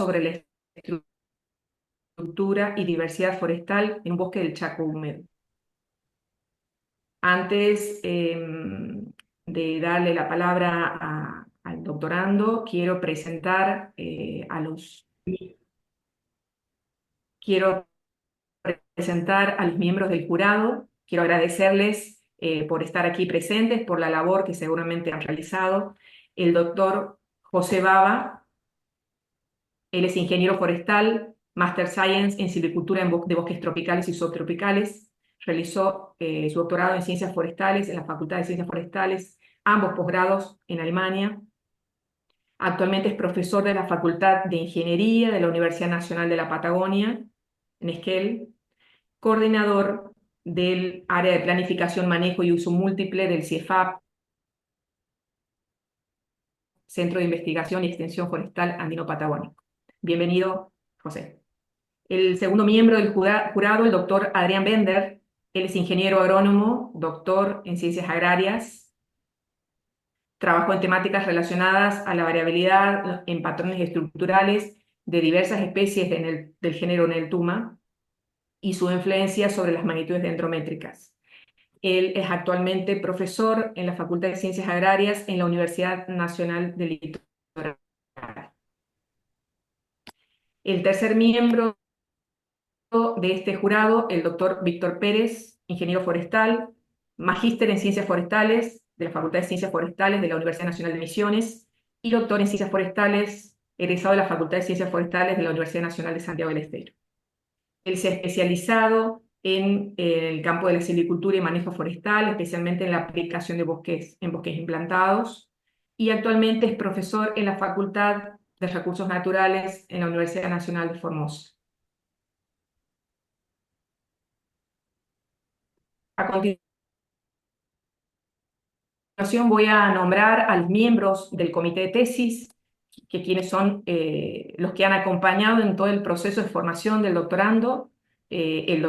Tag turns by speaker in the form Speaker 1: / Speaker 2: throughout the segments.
Speaker 1: sobre la estructura y diversidad forestal en un bosque del Chaco húmedo. Antes de darle la palabra al doctorando, quiero presentar quiero presentar a los miembros del jurado. Quiero agradecerles por estar aquí presentes, por la labor que seguramente han realizado. El doctor José Baba, él es ingeniero forestal, Master Science en silvicultura de bosques tropicales y subtropicales. Realizó su doctorado en ciencias forestales en la Facultad de Ciencias Forestales, ambos posgrados en Alemania. Actualmente es profesor de la Facultad de Ingeniería de la Universidad Nacional de la Patagonia, en Esquel, coordinador del área de planificación, manejo y uso múltiple del CIEFAP, Centro de Investigación y Extensión Forestal Andino-Patagónico. Bienvenido, José. El segundo miembro del jurado, el doctor Adrián Bender, él es ingeniero agrónomo, doctor en ciencias agrarias, trabajó en temáticas relacionadas a la variabilidad en patrones estructurales de diversas especies del género Neltuma y su influencia sobre las magnitudes dendrométricas. Él es actualmente profesor en la Facultad de Ciencias Agrarias en la Universidad Nacional del Litoral. El tercer miembro de este jurado, el doctor Víctor Pérez, ingeniero forestal, magíster en Ciencias Forestales de la Facultad de Ciencias Forestales de la Universidad Nacional de Misiones y doctor en Ciencias Forestales, egresado de la Facultad de Ciencias Forestales de la Universidad Nacional de Santiago del Estero. Él se ha especializado en el campo de la silvicultura y manejo forestal, especialmente en la aplicación de bosques implantados, y actualmente es profesor en la Facultad de Recursos Naturales en la Universidad Nacional de Formosa. A continuación voy a nombrar a los miembros del comité de tesis, que quienes son los que han acompañado en todo el proceso de formación del doctorando. El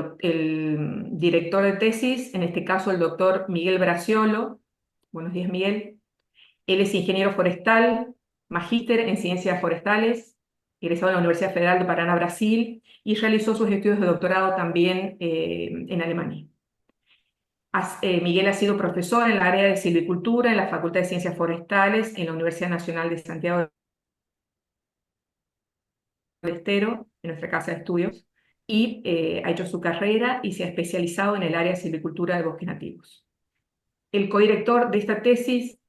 Speaker 1: director de tesis, en este caso el doctor Miguel Braciolo. Buenos días, Miguel. Él es ingeniero forestal, magíster en ciencias forestales, egresado de la Universidad Federal de Paraná, Brasil, y realizó sus estudios de doctorado también en Alemania. Miguel ha sido profesor en el área de silvicultura en la Facultad de Ciencias Forestales en la Universidad Nacional de Santiago del Estero, en nuestra casa de estudios, y ha hecho su carrera y se ha especializado en el área de silvicultura de bosques nativos. El codirector de esta tesis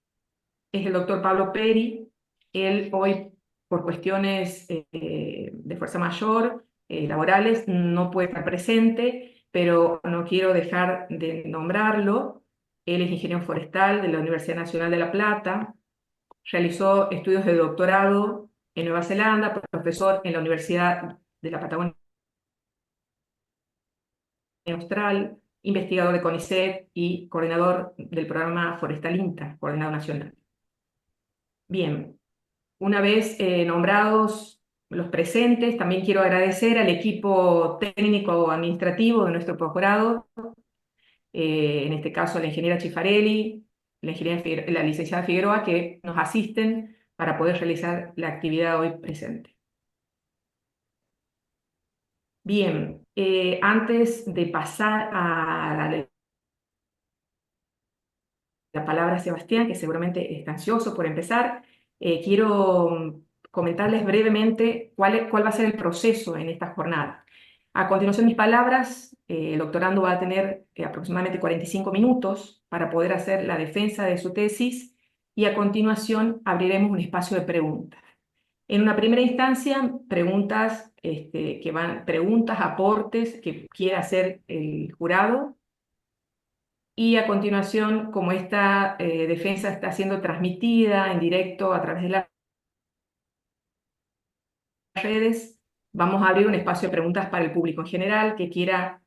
Speaker 1: es el doctor Pablo Peri. Él hoy, por cuestiones de fuerza mayor, laborales, no puede estar presente, pero no quiero dejar de nombrarlo. Él es ingeniero forestal de la Universidad Nacional de La Plata, realizó estudios de doctorado en Nueva Zelanda, profesor en la Universidad de la Patagonia Austral, investigador de CONICET y coordinador del programa Forestal INTA, coordinador nacional. Bien, una vez nombrados los presentes, también quiero agradecer al equipo técnico administrativo de nuestro posgrado, en este caso a la ingeniera Chifarelli, la licenciada Figueroa, que nos asisten para poder realizar la actividad hoy presente. Bien, antes de pasar a la palabra a Sebastián, que seguramente está ansioso por empezar, quiero comentarles brevemente cuál va a ser el proceso en esta jornada. A continuación, mis palabras, el doctorando va a tener aproximadamente 45 minutos para poder hacer la defensa de su tesis y a continuación abriremos un espacio de preguntas. En una primera instancia, preguntas, aportes que quiera hacer el jurado, y a continuación, como esta defensa está siendo transmitida en directo a través de las redes, vamos a abrir un espacio de preguntas para el público en general que quiera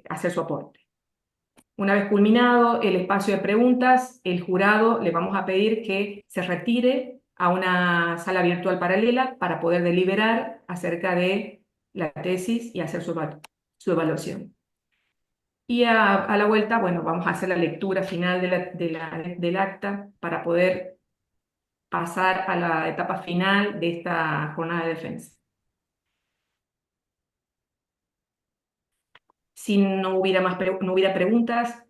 Speaker 1: hacer su aporte. Una vez culminado el espacio de preguntas, el jurado le vamos a pedir que se retire a una sala virtual paralela para poder deliberar acerca de la tesis y hacer su evaluación. Y a la vuelta, bueno, vamos a hacer la lectura final del acta para poder pasar a la etapa final de esta jornada de defensa. Si no hubiera no hubiera preguntas,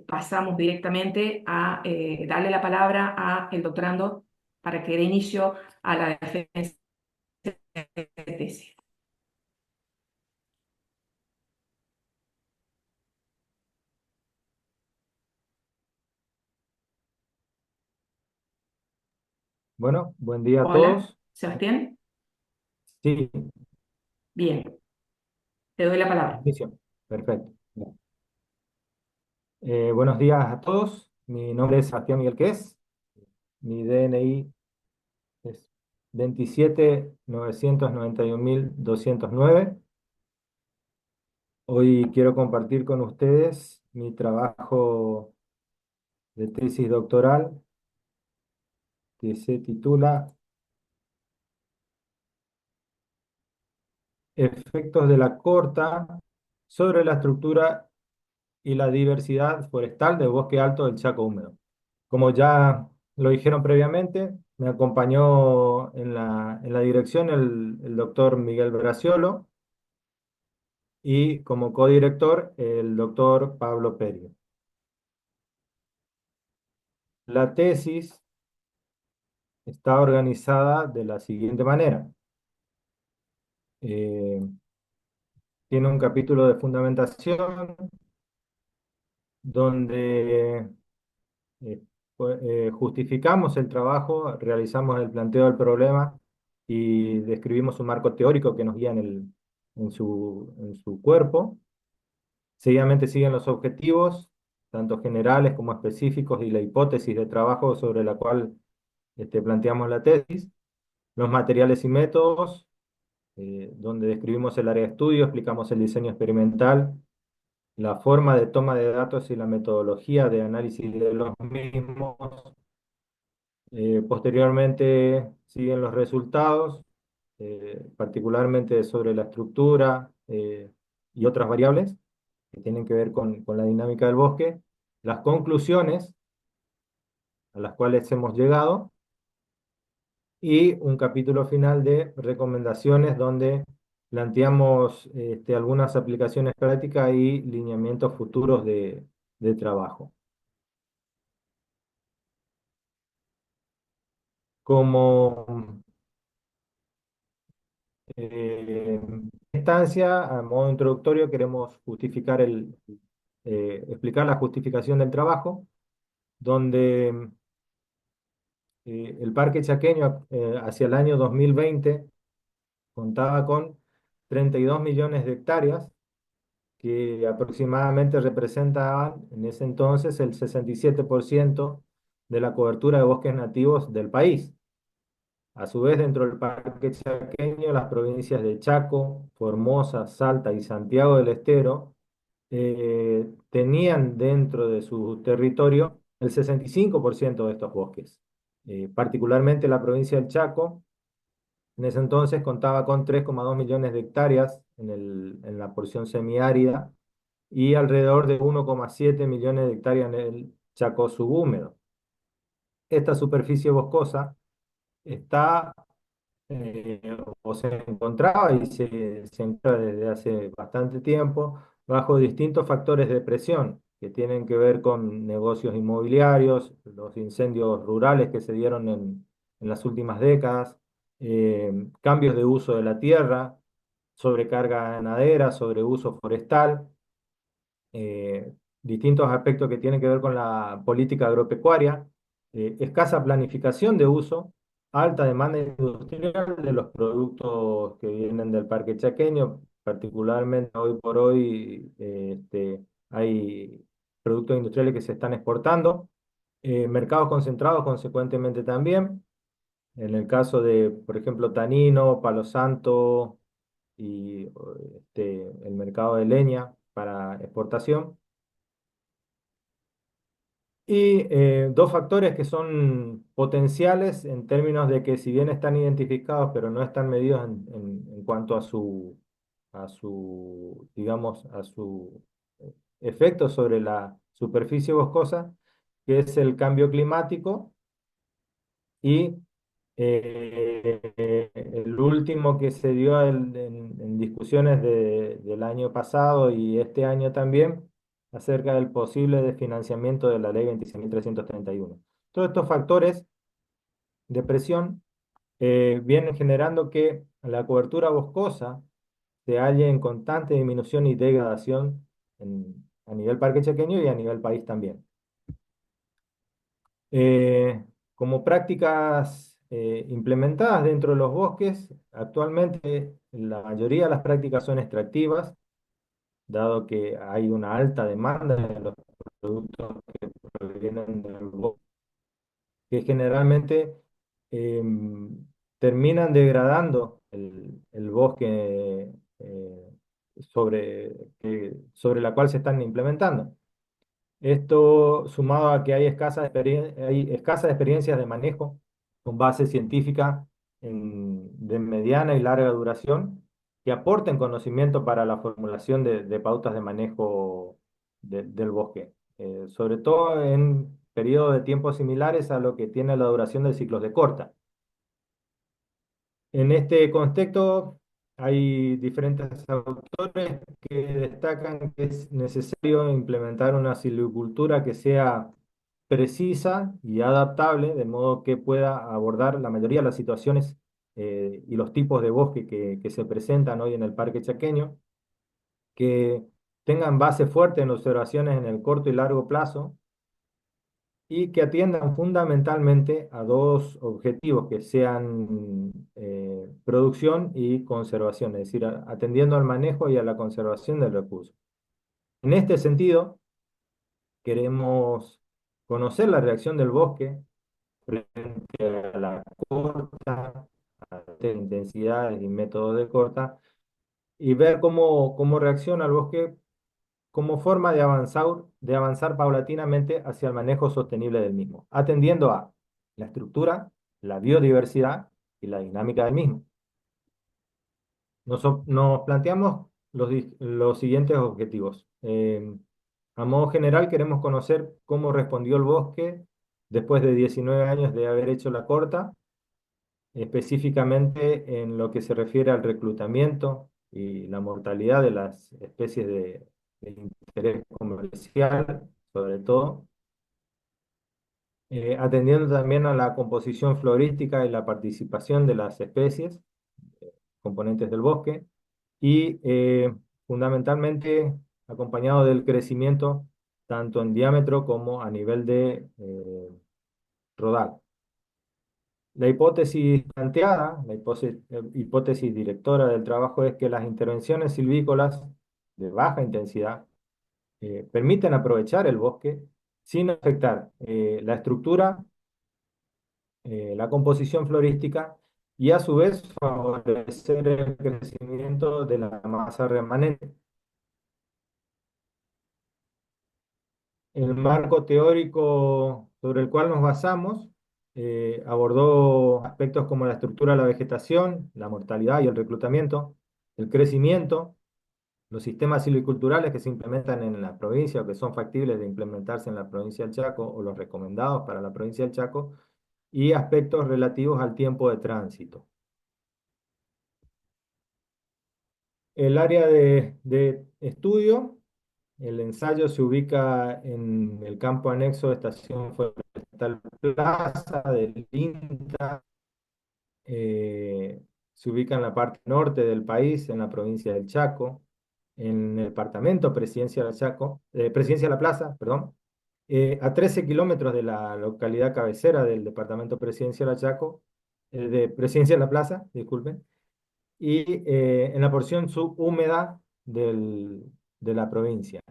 Speaker 1: pasamos directamente a darle la palabra al doctorando para que dé inicio a la defensa de tesis.
Speaker 2: Bueno, buen día a
Speaker 1: Hola,
Speaker 2: todos.
Speaker 1: Sebastián.
Speaker 2: Sí,
Speaker 1: Bien, te doy la palabra.
Speaker 2: inicio. Perfecto. Buenos días a todos. Mi nombre es Sebastián Miguel Quez. Mi DNI es 27.991.209. Hoy quiero compartir con ustedes mi trabajo de tesis doctoral que se titula Efectos de la corta sobre la estructura y la diversidad forestal del bosque alto del Chaco húmedo. Como ya lo dijeron previamente, me acompañó en la dirección el doctor Miguel Braciolo y como codirector el doctor Pablo Perio. La tesis está organizada de la siguiente manera. Eh, Tiene un capítulo de fundamentación donde Eh, justificamos el trabajo, realizamos el planteo del problema y describimos un marco teórico que nos guía en su cuerpo. Seguidamente siguen los objetivos, tanto generales como específicos, y la hipótesis de trabajo sobre la cual planteamos la tesis. Los materiales y métodos, donde describimos el área de estudio, explicamos el diseño experimental, la forma de toma de datos y la metodología de análisis de los mismos. Posteriormente siguen los resultados, particularmente sobre la estructura y otras variables que tienen que ver con la dinámica del bosque, las conclusiones a las cuales hemos llegado y un capítulo final de recomendaciones donde planteamos algunas aplicaciones prácticas y lineamientos futuros de trabajo. Como instancia, a modo introductorio, queremos explicar la justificación del trabajo, donde el Parque Chaqueño hacia el año 2020 contaba con 32 millones de hectáreas, que aproximadamente representaban en ese entonces el 67% de la cobertura de bosques nativos del país. A su vez, dentro del Parque Chaqueño, las provincias de Chaco, Formosa, Salta y Santiago del Estero tenían dentro de su territorio el 65% de estos bosques. Particularmente la provincia del Chaco, en ese entonces contaba con 3,2 millones de hectáreas en la porción semiárida y alrededor de 1,7 millones de hectáreas en el Chaco subhúmedo. Esta superficie boscosa está o se encontraba y se encuentra desde hace bastante tiempo bajo distintos factores de presión que tienen que ver con negocios inmobiliarios, los incendios rurales que se dieron en las últimas décadas, cambios de uso de la tierra, sobrecarga ganadera, sobreuso forestal, distintos aspectos que tienen que ver con la política agropecuaria, escasa planificación de uso, alta demanda industrial de los productos que vienen del parque chaqueño, particularmente hoy por hoy hay productos industriales que se están exportando, mercados concentrados consecuentemente también, en el caso de, por ejemplo, Tanino, Palo Santo y el mercado de leña para exportación. Y dos factores que son potenciales en términos de que si bien están identificados, pero no están medidos en cuanto digamos, a su efecto sobre la superficie boscosa, que es el cambio climático Y el último que se dio en discusiones del año pasado y este año también, acerca del posible desfinanciamiento de la ley 26.331. Todos estos factores de presión vienen generando que la cobertura boscosa se halle en constante disminución y degradación a nivel parque chaqueño y a nivel país también. Eh, Como prácticas implementadas dentro de los bosques, actualmente la mayoría de las prácticas son extractivas, dado que hay una alta demanda de los productos que provienen del bosque, que generalmente terminan degradando el bosque sobre la cual se están implementando. Esto sumado a que hay escasas experiencias de manejo con base científica de mediana y larga duración que aporten conocimiento para la formulación de pautas de manejo del bosque, sobre todo en periodos de tiempo similares a lo que tiene la duración del ciclo de corta. En este contexto hay diferentes autores que destacan que es necesario implementar una silvicultura que sea precisa y adaptable, de modo que pueda abordar la mayoría de las situaciones y los tipos de bosque que se presentan hoy en el Parque Chaqueño, que tengan base fuerte en observaciones en el corto y largo plazo y que atiendan fundamentalmente a dos objetivos que sean producción y conservación, es decir, atendiendo al manejo y a la conservación del recurso. En este sentido, queremos conocer la reacción del bosque frente a la corta, a las intensidades y métodos de corta, y ver cómo reacciona el bosque como forma de avanzar paulatinamente hacia el manejo sostenible del mismo, atendiendo a la estructura, la biodiversidad y la dinámica del mismo. Nos planteamos los siguientes objetivos. A modo general, queremos conocer cómo respondió el bosque después de 19 años de haber hecho la corta, específicamente en lo que se refiere al reclutamiento y la mortalidad de las especies de interés comercial, sobre todo, atendiendo también a la composición florística y la participación de las especies, componentes del bosque, y fundamentalmente acompañado del crecimiento tanto en diámetro como a nivel de rodal. La hipótesis planteada, hipótesis directora del trabajo es que las intervenciones silvícolas de baja intensidad permiten aprovechar el bosque sin afectar la estructura, la composición florística y a su vez favorecer el crecimiento de la masa remanente. El marco teórico sobre el cual nos basamos abordó aspectos como la estructura de la vegetación, la mortalidad y el reclutamiento, el crecimiento, los sistemas silviculturales que se implementan en la provincia o que son factibles de implementarse en la provincia del Chaco o los recomendados para la provincia del Chaco, y aspectos relativos al tiempo de tránsito. El área de estudio, el ensayo se ubica en el campo anexo de Estación Forestal Plaza del INTA. Se ubica en la parte norte del país, en la provincia del Chaco, en el departamento Presidencia del Chaco, Presidencia de la Plaza, perdón, a 13 kilómetros de la localidad cabecera del departamento Presidencia del Chaco, de Presidencia de la Plaza, disculpen, y en la porción subhúmeda de la provincia.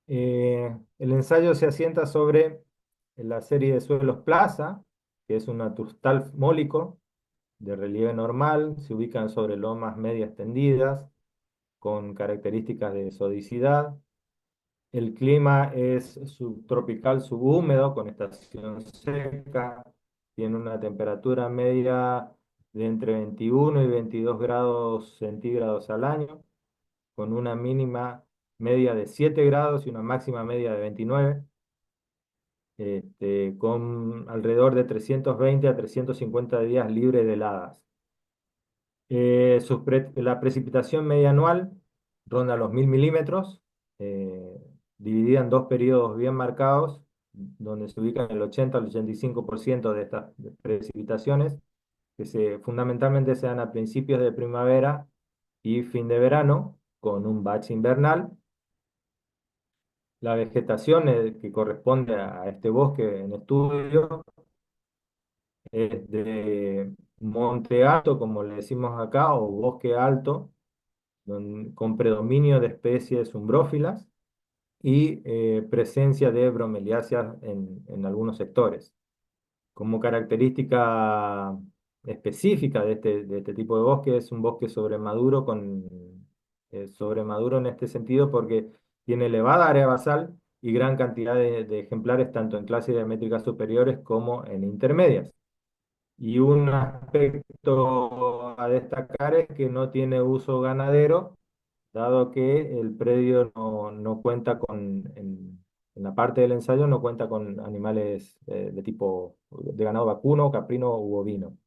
Speaker 2: El ensayo se asienta sobre la serie de suelos Plaza, que es un atustal mólico de relieve normal, se ubican sobre lomas medias tendidas, con características de sodicidad. El clima es subtropical subhúmedo, con estación seca, tiene una temperatura media de entre 21 y 22 grados centígrados al año, con una mínima media de 7 grados y una máxima media de 29. con alrededor de 320 a 350 días libre de heladas. La precipitación media anual ronda los 1000 milímetros, eh, dividida en dos periodos bien marcados, donde se ubican el 80 al 85% de estas precipitaciones, fundamentalmente se dan a principios de primavera y fin de verano, con un bache invernal. La vegetación que corresponde a este bosque en estudio es de monte alto, como le decimos acá, o bosque alto, con predominio de especies umbrófilas y presencia de bromeliáceas en algunos sectores. Como característica específica de este tipo de bosque es un bosque sobremaduro, sobremaduro en este sentido porque tiene elevada área basal y gran cantidad de ejemplares tanto en clases diamétricas superiores como en intermedias. Y un aspecto a destacar es que no tiene uso ganadero, dado que el predio no cuenta en la parte del ensayo no cuenta con animales de tipo de ganado vacuno, caprino u ovino.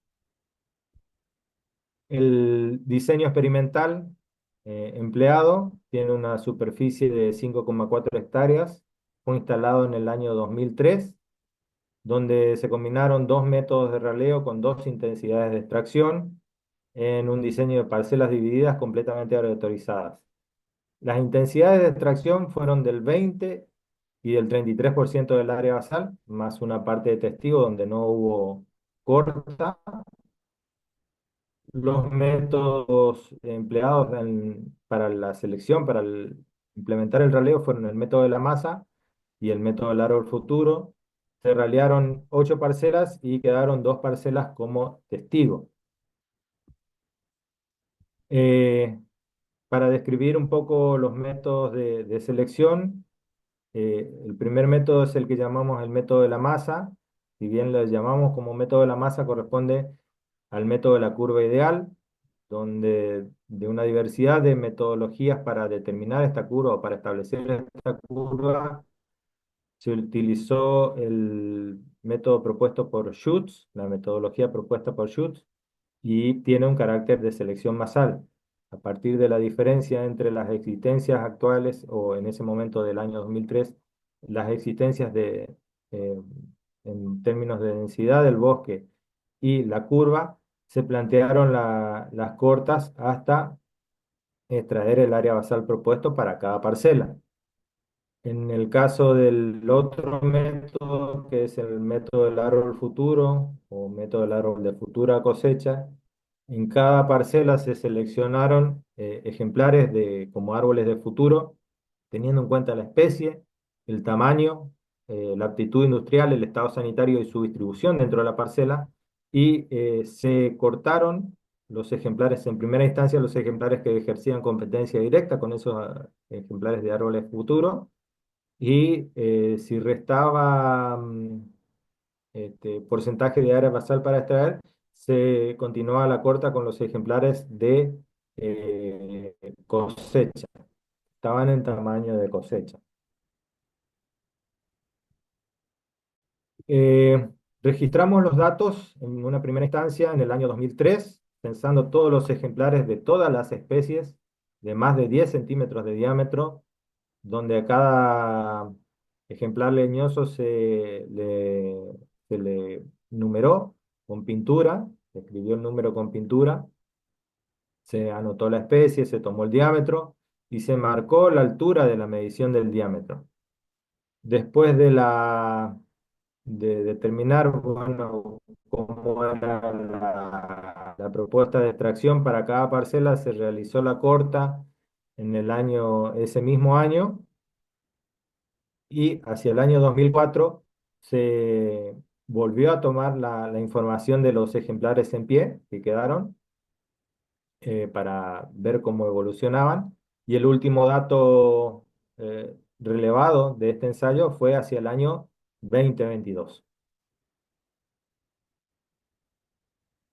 Speaker 2: El diseño experimental empleado tiene una superficie de 5,4 hectáreas, fue instalado en el año 2003, donde se combinaron dos métodos de raleo con dos intensidades de extracción en un diseño de parcelas divididas completamente aleatorizadas. Las intensidades de extracción fueron del 20 y del 33% del área basal, más una parte de testigo donde no hubo corta. Los métodos empleados para la selección, implementar el raleo, fueron el método de la masa y el método del árbol futuro. Se ralearon 8 parcelas y quedaron 2 parcelas como testigo. Eh, para describir un poco los métodos de selección, el primer método es el que llamamos el método de la masa. Si bien lo llamamos como método de la masa, corresponde al método de la curva ideal, donde de una diversidad de metodologías para determinar esta curva o para establecer esta curva, se utilizó el método propuesto por Schutz, la metodología propuesta por Schutz, y tiene un carácter de selección masal. A partir de la diferencia entre las existencias actuales, o en ese momento del año 2003, las existencias eh, en términos de densidad del bosque y la curva, se plantearon las cortas hasta extraer el área basal propuesto para cada parcela. En el caso del otro método, que es el método del árbol futuro o método del árbol de futura cosecha, en cada parcela se seleccionaron ejemplares como árboles de futuro, teniendo en cuenta la especie, el tamaño, la aptitud industrial, el estado sanitario y su distribución dentro de la parcela, y se cortaron los ejemplares, en primera instancia, los ejemplares que ejercían competencia directa con esos ejemplares de árboles futuro, y si restaba porcentaje de área basal para extraer, se continuaba la corta con los ejemplares de cosecha. Estaban en tamaño de cosecha. Eh, Registramos los datos en una primera instancia en el año 2003, censando todos los ejemplares de todas las especies de más de 10 centímetros de diámetro, donde a cada ejemplar leñoso se le numeró con pintura, se escribió el número con pintura, se anotó la especie, se tomó el diámetro y se marcó la altura de la medición del diámetro. Después de determinar, bueno, cómo era la propuesta de extracción para cada parcela, se realizó la corta en ese mismo año, y hacia el año 2004 se volvió a tomar la información de los ejemplares en pie que quedaron, para ver cómo evolucionaban, y el último dato relevado de este ensayo fue hacia el año 2022.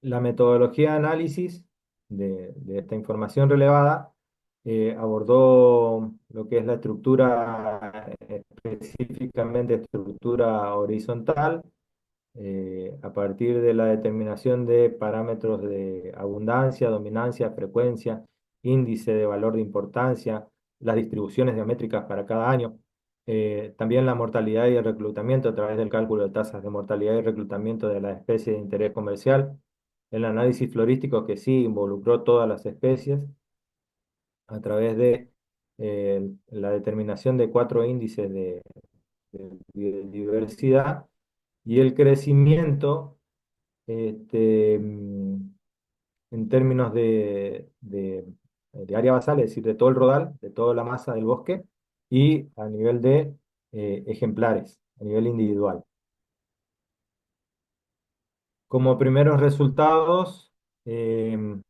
Speaker 2: La metodología de análisis de esta información relevada abordó lo que es la estructura específicamente estructura horizontal, a partir de la determinación de parámetros de abundancia, dominancia, frecuencia, índice de valor de importancia, las distribuciones diamétricas para cada año, también la mortalidad y el reclutamiento a través del cálculo de tasas de mortalidad y reclutamiento de las especies de interés comercial, el análisis florístico que sí involucró todas las especies a través de la determinación de 4 índices de biodiversidad y el crecimiento en términos de área basal, es decir, de todo el rodal, de toda la masa del bosque, y a nivel de ejemplares, a nivel individual. Como primeros resultados, queremos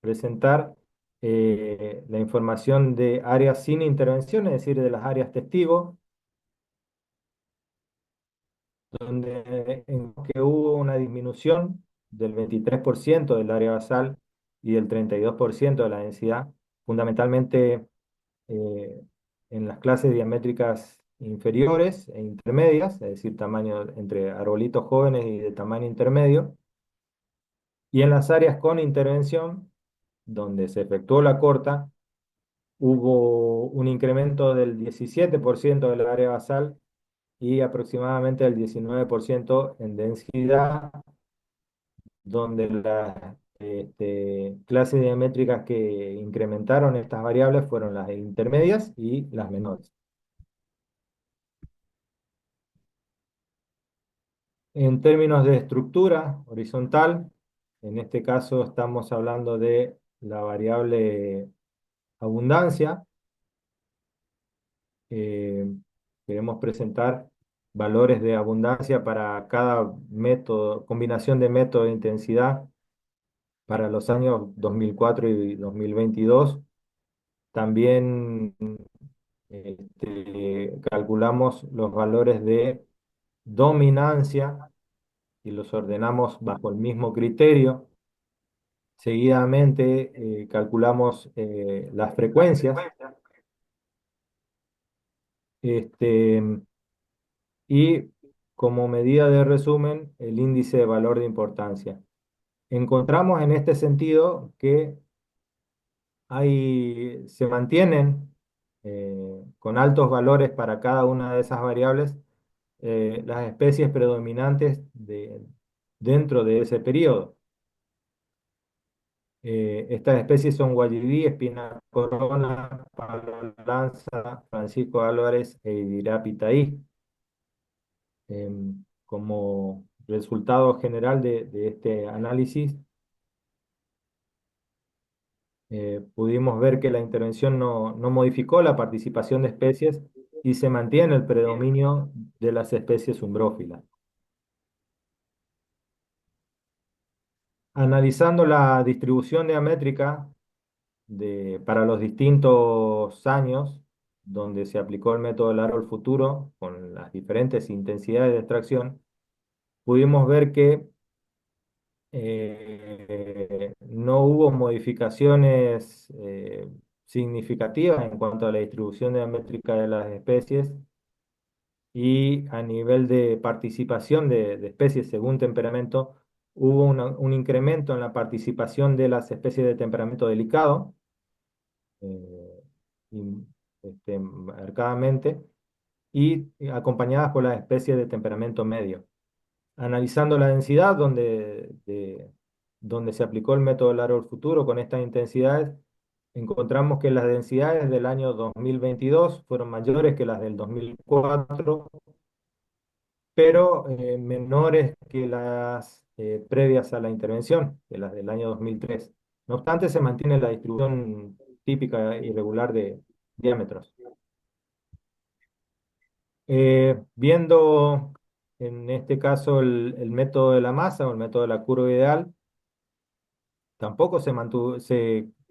Speaker 2: presentar la información de áreas sin intervención, es decir, de las áreas testigos, donde en que hubo una disminución del 23% del área basal y del 32% de la densidad, fundamentalmente eh, en las clases diamétricas inferiores e intermedias, es decir, tamaño entre arbolitos jóvenes y de tamaño intermedio, y en las áreas con intervención, donde se efectuó la corta, hubo un incremento del 17% del área basal y aproximadamente el 19% en densidad, donde las clases diamétricas que incrementaron estas variables fueron las intermedias y las menores. En términos de estructura horizontal, en este caso estamos hablando de la variable abundancia. Eh, Queremos presentar valores de abundancia para cada método, combinación de método de intensidad para los años 2004 y 2022. También calculamos los valores de dominancia y los ordenamos bajo el mismo criterio. Seguidamente calculamos las frecuencias este, y como medida de resumen el índice de valor de importancia. Encontramos en este sentido que se mantienen con altos valores para cada una de esas variables las especies predominantes dentro de ese periodo. Estas especies son guayibí, espina corona, palo lanza, Francisco Álvarez e Idirapitaí. Como resultado general de este análisis, pudimos ver que la intervención no modificó la participación de especies y se mantiene el predominio de las especies umbrófilas. Analizando la distribución diamétrica para los distintos años donde se aplicó el método del árbol futuro con las diferentes intensidades de extracción, pudimos ver que no hubo modificaciones significativas en cuanto a la distribución diamétrica de las especies y a nivel de participación de especies según temperamento, hubo un incremento en la participación de las especies de temperamento delicado, eh, y, marcadamente, y acompañadas por las especies de temperamento medio. Analizando la densidad donde se aplicó el método del árbol futuro con estas intensidades, encontramos que las densidades del año 2022 fueron mayores que las del 2004, pero menores que las previas a la intervención, que las del año 2003. No obstante, se mantiene la distribución típica y regular de diámetros. Viendo en este caso el método de la masa o el método de la curva ideal, tampoco se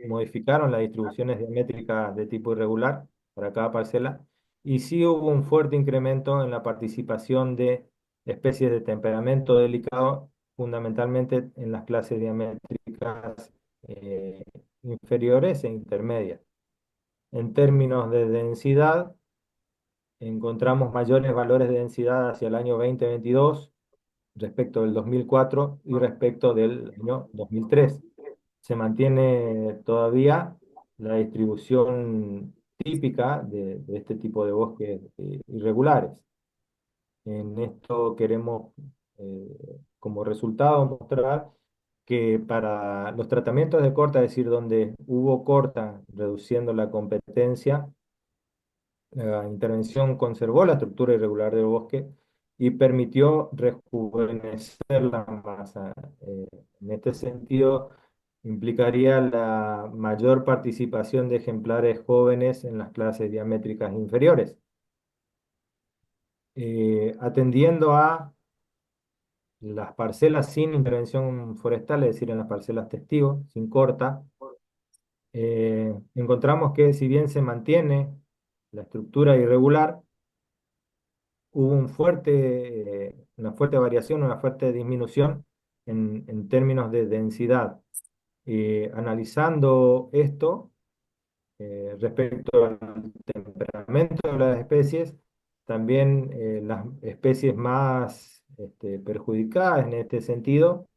Speaker 2: modificaron las distribuciones diamétricas de tipo irregular para cada parcela, y sí hubo un fuerte incremento en la participación de especies de temperamento delicado, fundamentalmente en las clases diamétricas inferiores e intermedias. En términos de densidad, encontramos mayores valores de densidad hacia el año 2022 respecto del 2004 y respecto del año 2003. Se mantiene todavía la distribución típica de este tipo de bosques irregulares. En esto queremos, como resultado, mostrar que para los tratamientos de corta, es decir, donde hubo corta reduciendo la competencia, la intervención conservó la estructura irregular del bosque y permitió rejuvenecer la masa. En este sentido, implicaría la mayor participación de ejemplares jóvenes en las clases diamétricas inferiores. Atendiendo a las parcelas sin intervención forestal, es decir, en las parcelas testigo, sin corta, encontramos que si bien se mantiene la estructura irregular, hubo una fuerte variación, una fuerte disminución en términos de densidad. Analizando esto respecto al temperamento de las especies, también las especies más perjudicadas en este sentido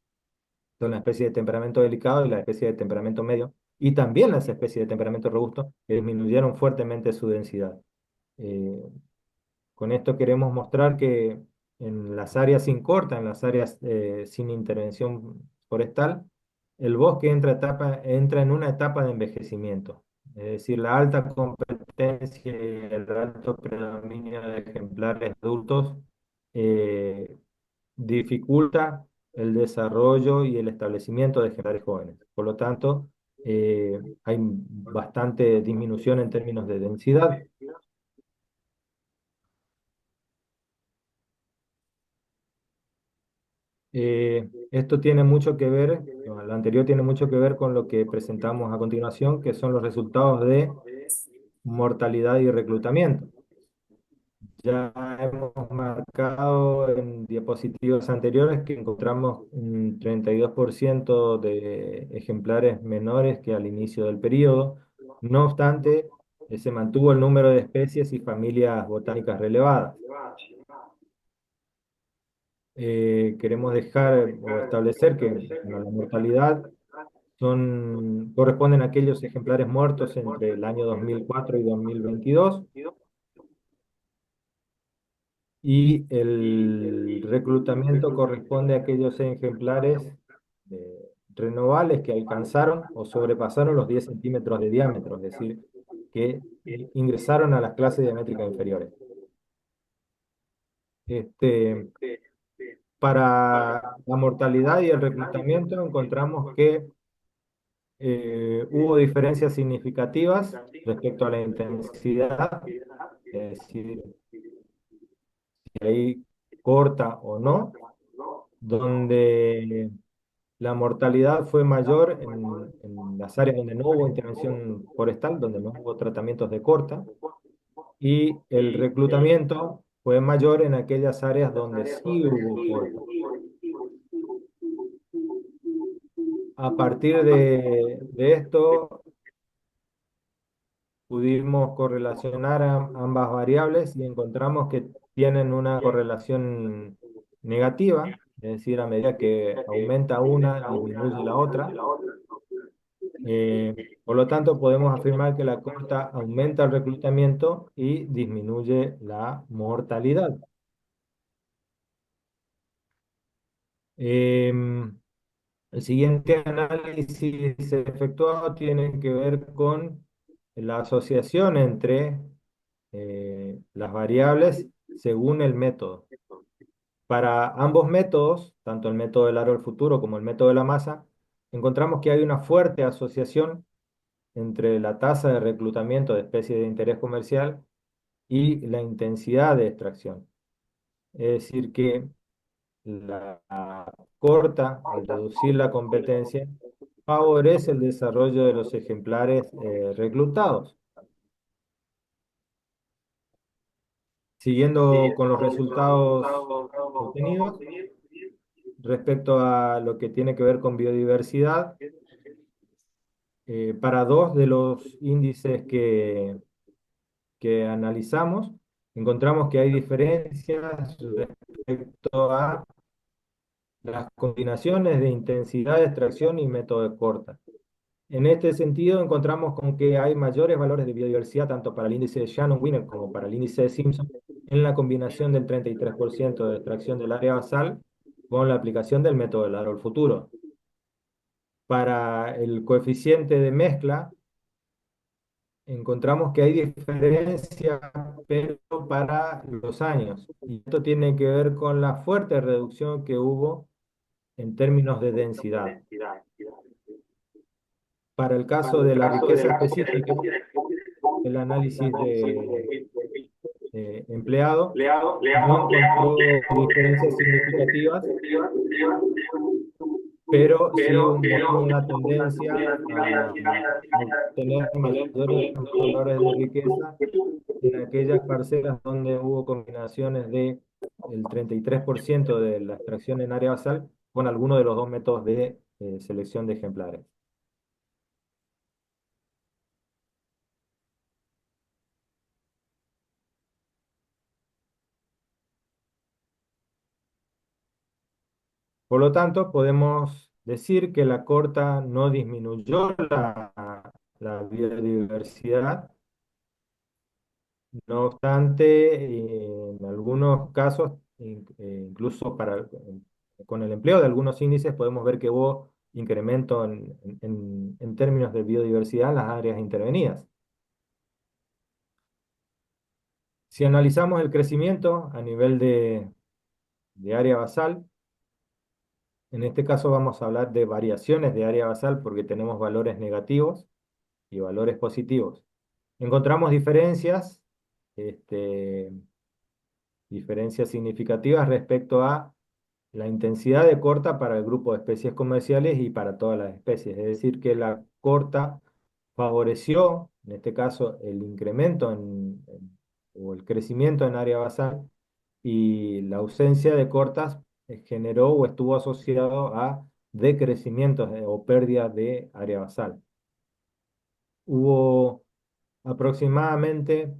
Speaker 2: son las especies de temperamento delicado y las especies de temperamento medio, y también las especies de temperamento robusto, que disminuyeron fuertemente su densidad. Eh, con esto queremos mostrar que en las áreas sin corta, en las áreas sin intervención forestal, el bosque entra en una etapa de envejecimiento. Es decir, la alta competencia y el alto predominio de ejemplares adultos eh, dificulta el desarrollo y el establecimiento de ejemplares jóvenes. Por lo tanto, hay bastante disminución en términos de densidad. Esto tiene mucho que ver, no, lo anterior tiene mucho que ver con lo que presentamos a continuación, que son los resultados de mortalidad y reclutamiento. Ya hemos marcado en diapositivas anteriores que encontramos un 32% de ejemplares menores que al inicio del periodo. No obstante, se mantuvo el número de especies y familias botánicas relevadas. Queremos dejar o establecer que bueno, la mortalidad corresponden a aquellos ejemplares muertos entre el año 2004 y 2022, y el reclutamiento corresponde a aquellos ejemplares renovales que alcanzaron o sobrepasaron los 10 centímetros de diámetro, es decir, que ingresaron a las clases diamétricas inferiores. Este, para la mortalidad y el reclutamiento encontramos que hubo diferencias significativas respecto a la intensidad, es decir, si hay corta o no, donde la mortalidad fue mayor en las áreas donde no hubo intervención forestal, donde no hubo tratamientos de corta, y el reclutamiento fue mayor en aquellas áreas donde sí hubo corta. A partir de esto, pudimos correlacionar ambas variables y encontramos que tienen una correlación negativa, es decir, a medida que aumenta una, disminuye la otra. Por lo tanto, podemos afirmar que la corta aumenta el reclutamiento y disminuye la mortalidad. Em, el siguiente análisis efectuado tiene que ver con la asociación entre las variables según el método. Para ambos métodos, tanto el método del árbol futuro como el método de la masa, encontramos que hay una fuerte asociación entre la tasa de reclutamiento de especies de interés comercial y la intensidad de extracción. Es decir, que la corta, al reducir la competencia, favorece el desarrollo de los ejemplares reclutados. Siguiendo con los resultados obtenidos, respecto a lo que tiene que ver con biodiversidad, Para dos de los índices que analizamos, encontramos que hay diferencias respecto a las combinaciones de intensidad de extracción y método de corta. En este sentido, encontramos con que hay mayores valores de biodiversidad tanto para el índice de Shannon-Wiener como para el índice de Simpson en la combinación del 33% de extracción del área basal con la aplicación del método del árbol futuro. Para el coeficiente de mezcla, encontramos que hay diferencia, pero para los años. Y esto tiene que ver con la fuerte reducción que hubo en términos de densidad. Para el caso de la riqueza específica, el análisis de empleado no encontró diferencias significativas, pero sí una tendencia a obtener mayores valores de riqueza en aquellas parcelas donde hubo combinaciones de el 33% de la extracción en área basal con alguno de los dos métodos de selección de ejemplares. Por lo tanto, podemos decir que la corta no disminuyó la biodiversidad. No obstante, en algunos casos, incluso con el empleo de algunos índices, podemos ver que hubo incremento en términos de biodiversidad en las áreas intervenidas. Si analizamos el crecimiento a nivel de área basal, en este caso vamos a hablar de variaciones de área basal porque tenemos valores negativos y valores positivos. Encontramos este, diferencias significativas respecto a la intensidad de corta para el grupo de especies comerciales y para todas las especies. Es decir, que la corta favoreció, en este caso, el incremento o el crecimiento en área basal y la ausencia de cortas generó o estuvo asociado a decrecimientos o pérdida de área basal. Hubo aproximadamente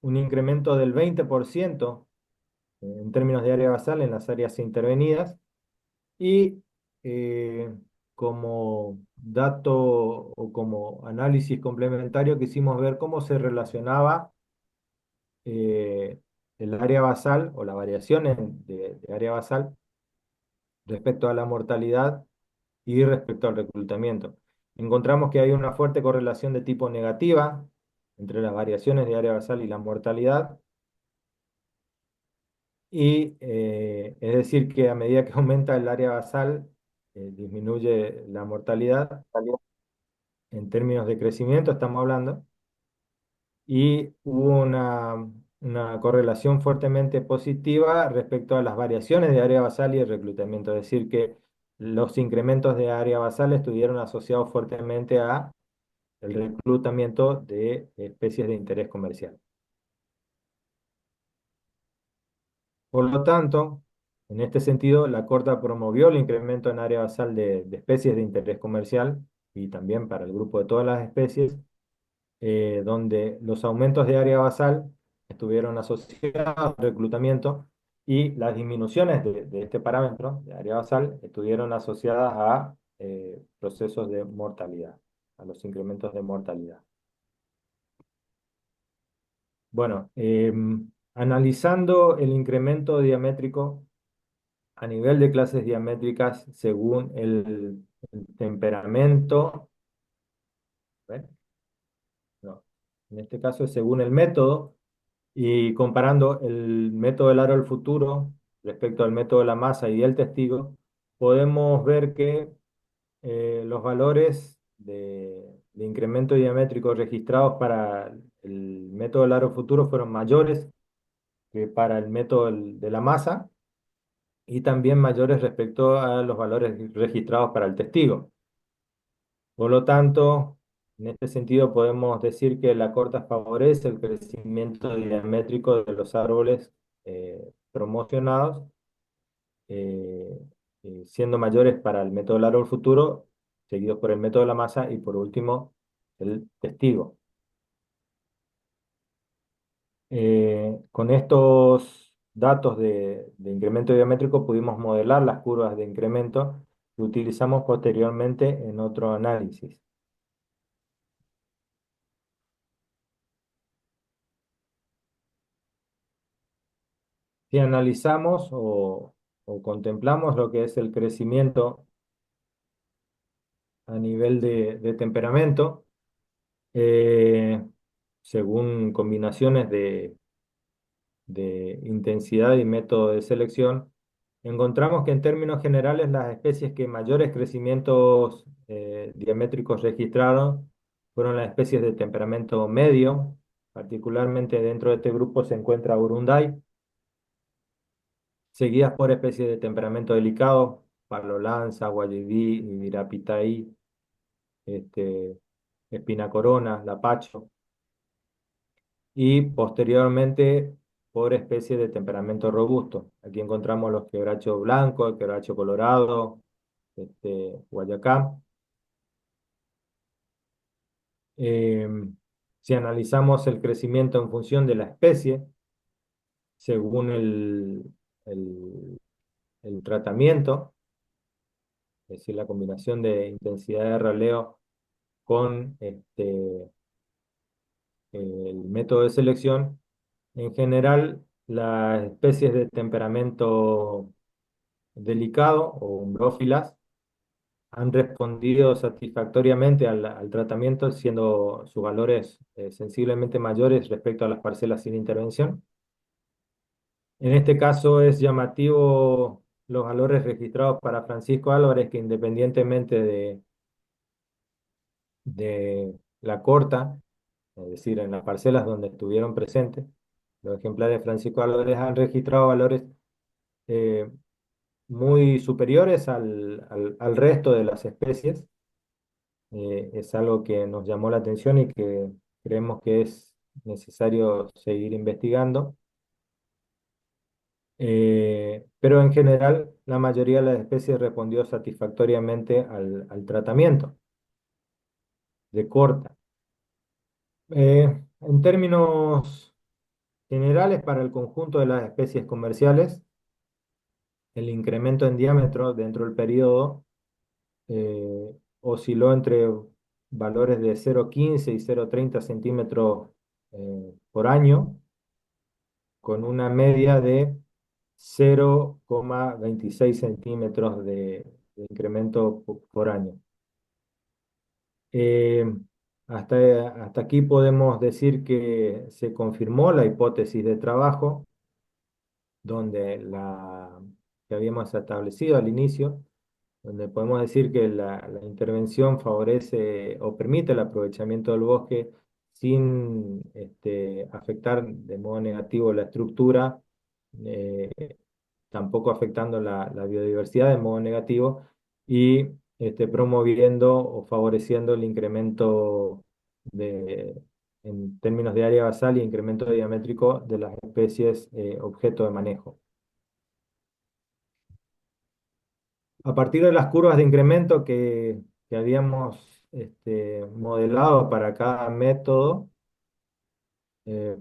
Speaker 2: un incremento del 20% en términos de área basal en las áreas intervenidas y como dato o como análisis complementario quisimos ver cómo se relacionaba eh, el área basal o la variación de área basal respecto a la mortalidad y respecto al reclutamiento. Encontramos que hay una fuerte correlación de tipo negativa entre las variaciones de área basal y la mortalidad, y es decir que a medida que aumenta el área basal, disminuye la mortalidad en términos de crecimiento, estamos hablando, y hubo una correlación fuertemente positiva respecto a las variaciones de área basal y el reclutamiento, es decir que los incrementos de área basal estuvieron asociados fuertemente a el reclutamiento de especies de interés comercial. Por lo tanto, en este sentido, la Corta promovió el incremento en área basal de especies de interés comercial y también para el grupo de todas las especies, donde los aumentos de área basal estuvieron asociados al reclutamiento y las disminuciones de este parámetro de área basal estuvieron asociadas a procesos de mortalidad, a los incrementos de mortalidad. Bueno, analizando el incremento diamétrico a nivel de clases diamétricas según el temperamento, ¿ven? No, en este caso es según el método, y comparando el método del aro al futuro respecto al método de la masa y el testigo, podemos ver que los valores de incremento diamétrico registrados para el método del aro futuro fueron mayores que para el método de la masa y también mayores respecto a los valores registrados para el testigo. Por lo tanto, en este sentido podemos decir que la corta favorece el crecimiento diamétrico de los árboles promocionados, eh, siendo mayores para el método del árbol futuro seguidos por el método de la masa y por último el testigo. Con estos datos de incremento diamétrico pudimos modelar las curvas de incremento que utilizamos posteriormente en otro análisis. Si analizamos o contemplamos lo que es el crecimiento a nivel de temperamento, eh, según combinaciones de intensidad y método de selección, encontramos que en términos generales las especies que mayores crecimientos diamétricos registraron fueron las especies de temperamento medio. Particularmente dentro de este grupo se encuentra Urunday, seguidas por especies de temperamento delicado, palo lanza, guayibí, ibirapitaí, este, espina corona, lapacho, y posteriormente por especies de temperamento robusto. Aquí encontramos los quebrachos blancos, el quebracho colorado, guayacá. Si analizamos el crecimiento en función de la especie, según el, el tratamiento, es decir, la combinación de intensidad de raleo con el método de selección, en general, las especies de temperamento delicado o umbrófilas han respondido satisfactoriamente al tratamiento, siendo sus valores sensiblemente mayores respecto a las parcelas sin intervención. En este caso es llamativo los valores registrados para Francisco Álvarez, que independientemente de la corta, es decir, en las parcelas donde estuvieron presentes, los ejemplares de Francisco Álvarez han registrado valores eh, muy superiores al resto de las especies. Es algo que nos llamó la atención y que creemos que es necesario seguir investigando. Pero en general, la mayoría de las especies respondió satisfactoriamente al tratamiento de corta. En términos generales, para el conjunto de las especies comerciales, el incremento en diámetro dentro del periodo osciló entre valores de 0,15 y 0,30 centímetros por año, con una media de 0,26 centímetros de incremento por año. Eh, hasta aquí podemos decir que se confirmó la hipótesis de trabajo, donde la que habíamos establecido al inicio, donde podemos decir que la intervención favorece o permite el aprovechamiento del bosque sin afectar de modo negativo la estructura, eh, tampoco afectando la biodiversidad de modo negativo y promoviendo o favoreciendo el incremento de, en términos de área basal y incremento diamétrico de las especies objeto de manejo. A partir de las curvas de incremento que habíamos modelado para cada método,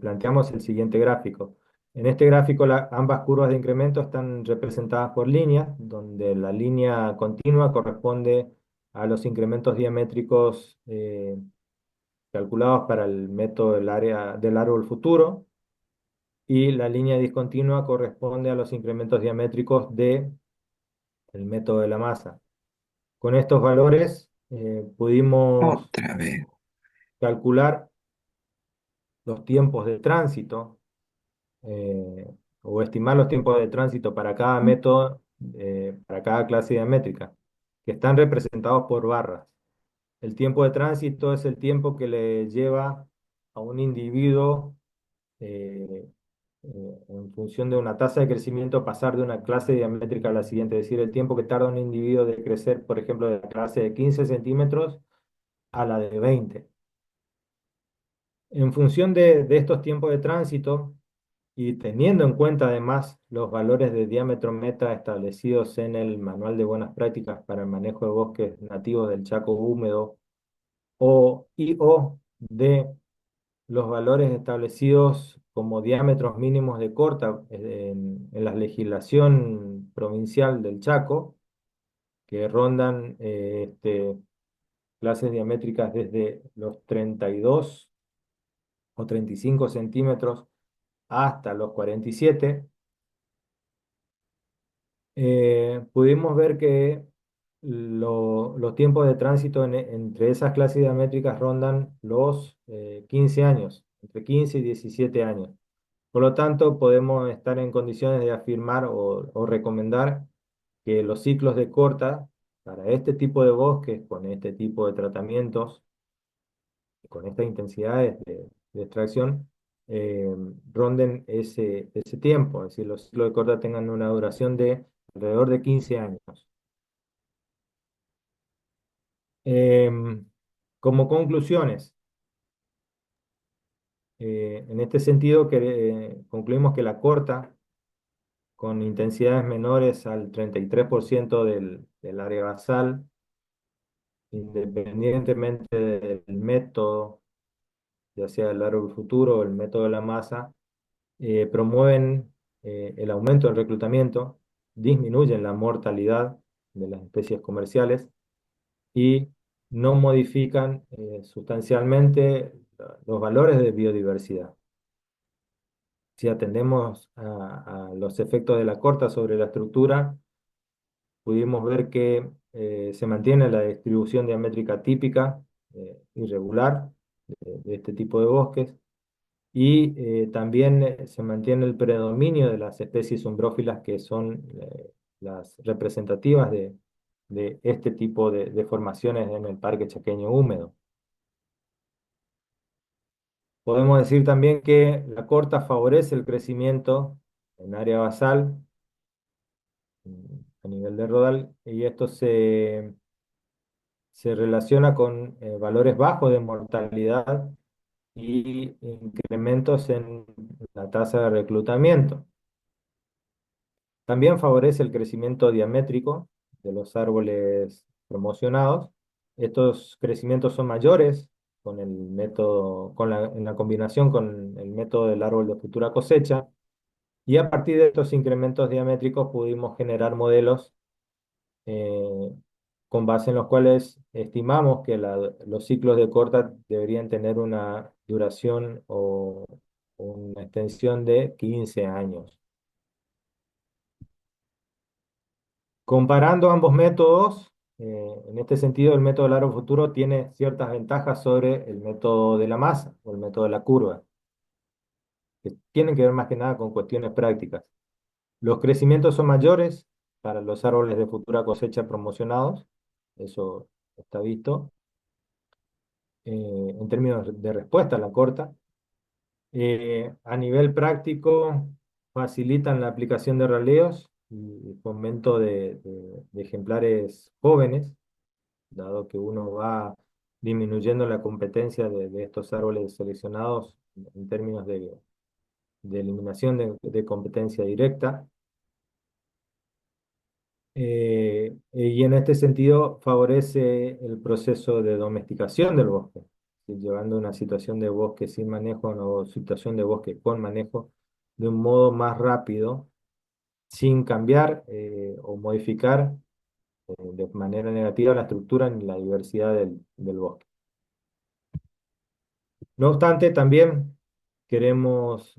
Speaker 2: planteamos el siguiente gráfico. En este gráfico ambas curvas de incremento están representadas por líneas, donde la línea continua corresponde a los incrementos diamétricos calculados para el método del árbol futuro, y la línea discontinua corresponde a los incrementos diamétricos del método de la masa. Con estos valores pudimos
Speaker 3: Otra vez.
Speaker 2: calcular los tiempos de tránsito o estimar los tiempos de tránsito para cada método, para cada clase diamétrica, que están representados por barras. El tiempo de tránsito es el tiempo que le lleva a un individuo en función de una tasa de crecimiento pasar de una clase diamétrica a la siguiente, es decir, el tiempo que tarda un individuo de crecer, por ejemplo, de la clase de 15 centímetros a la de 20. En función de estos tiempos de tránsito, y teniendo en cuenta además los valores de diámetro meta establecidos en el Manual de Buenas Prácticas para el Manejo de Bosques Nativos del Chaco Húmedo o de los valores establecidos como diámetros mínimos de corta en la legislación provincial del Chaco, que rondan clases diamétricas desde los 32 o 35 centímetros hasta los 47. Pudimos ver que los tiempos de tránsito entre esas clases diamétricas rondan los 15 años, entre 15 y 17 años. Por lo tanto, podemos estar en condiciones de afirmar o recomendar que los ciclos de corta para este tipo de bosques, con este tipo de tratamientos, con estas intensidades de extracción, eh, ronden ese tiempo, es decir, los ciclos de corta tengan una duración de alrededor de 15 años. Como conclusiones, en este sentido, concluimos que la corta, con intensidades menores al 33% del área basal, independientemente del método, ya sea el árbol futuro o el método de la masa, promueven el aumento del reclutamiento, disminuyen la mortalidad de las especies comerciales y no modifican sustancialmente los valores de biodiversidad. Si atendemos a los efectos de la corta sobre la estructura, pudimos ver que se mantiene la distribución diamétrica típica, irregular, de este tipo de bosques, y también se mantiene el predominio de las especies umbrófilas que son las representativas de este tipo de formaciones en el Parque Chaqueño Húmedo. Podemos decir también que la corta favorece el crecimiento en área basal a nivel de rodal y esto se relaciona con valores bajos de mortalidad y incrementos en la tasa de reclutamiento. También favorece el crecimiento diamétrico de los árboles promocionados. Estos crecimientos son mayores con el método, en la combinación con el método del árbol de futura cosecha. Y a partir de estos incrementos diamétricos pudimos generar modelos eh, con base en los cuales estimamos que los ciclos de corta deberían tener una duración o una extensión de 15 años. Comparando ambos métodos, en este sentido el método del aro futuro tiene ciertas ventajas sobre el método de la masa o el método de la curva, que tienen que ver más que nada con cuestiones prácticas. Los crecimientos son mayores para los árboles de futura cosecha promocionados, eso está visto, en términos de respuesta a la corta. A nivel práctico, facilitan la aplicación de raleos y fomento de ejemplares jóvenes, dado que uno va disminuyendo la competencia de estos árboles seleccionados en términos de eliminación de competencia directa. Y en este sentido favorece el proceso de domesticación del bosque, llevando una situación de bosque sin manejo o situación de bosque con manejo de un modo más rápido, sin cambiar o modificar de manera negativa la estructura ni la diversidad del bosque. No obstante, también queremos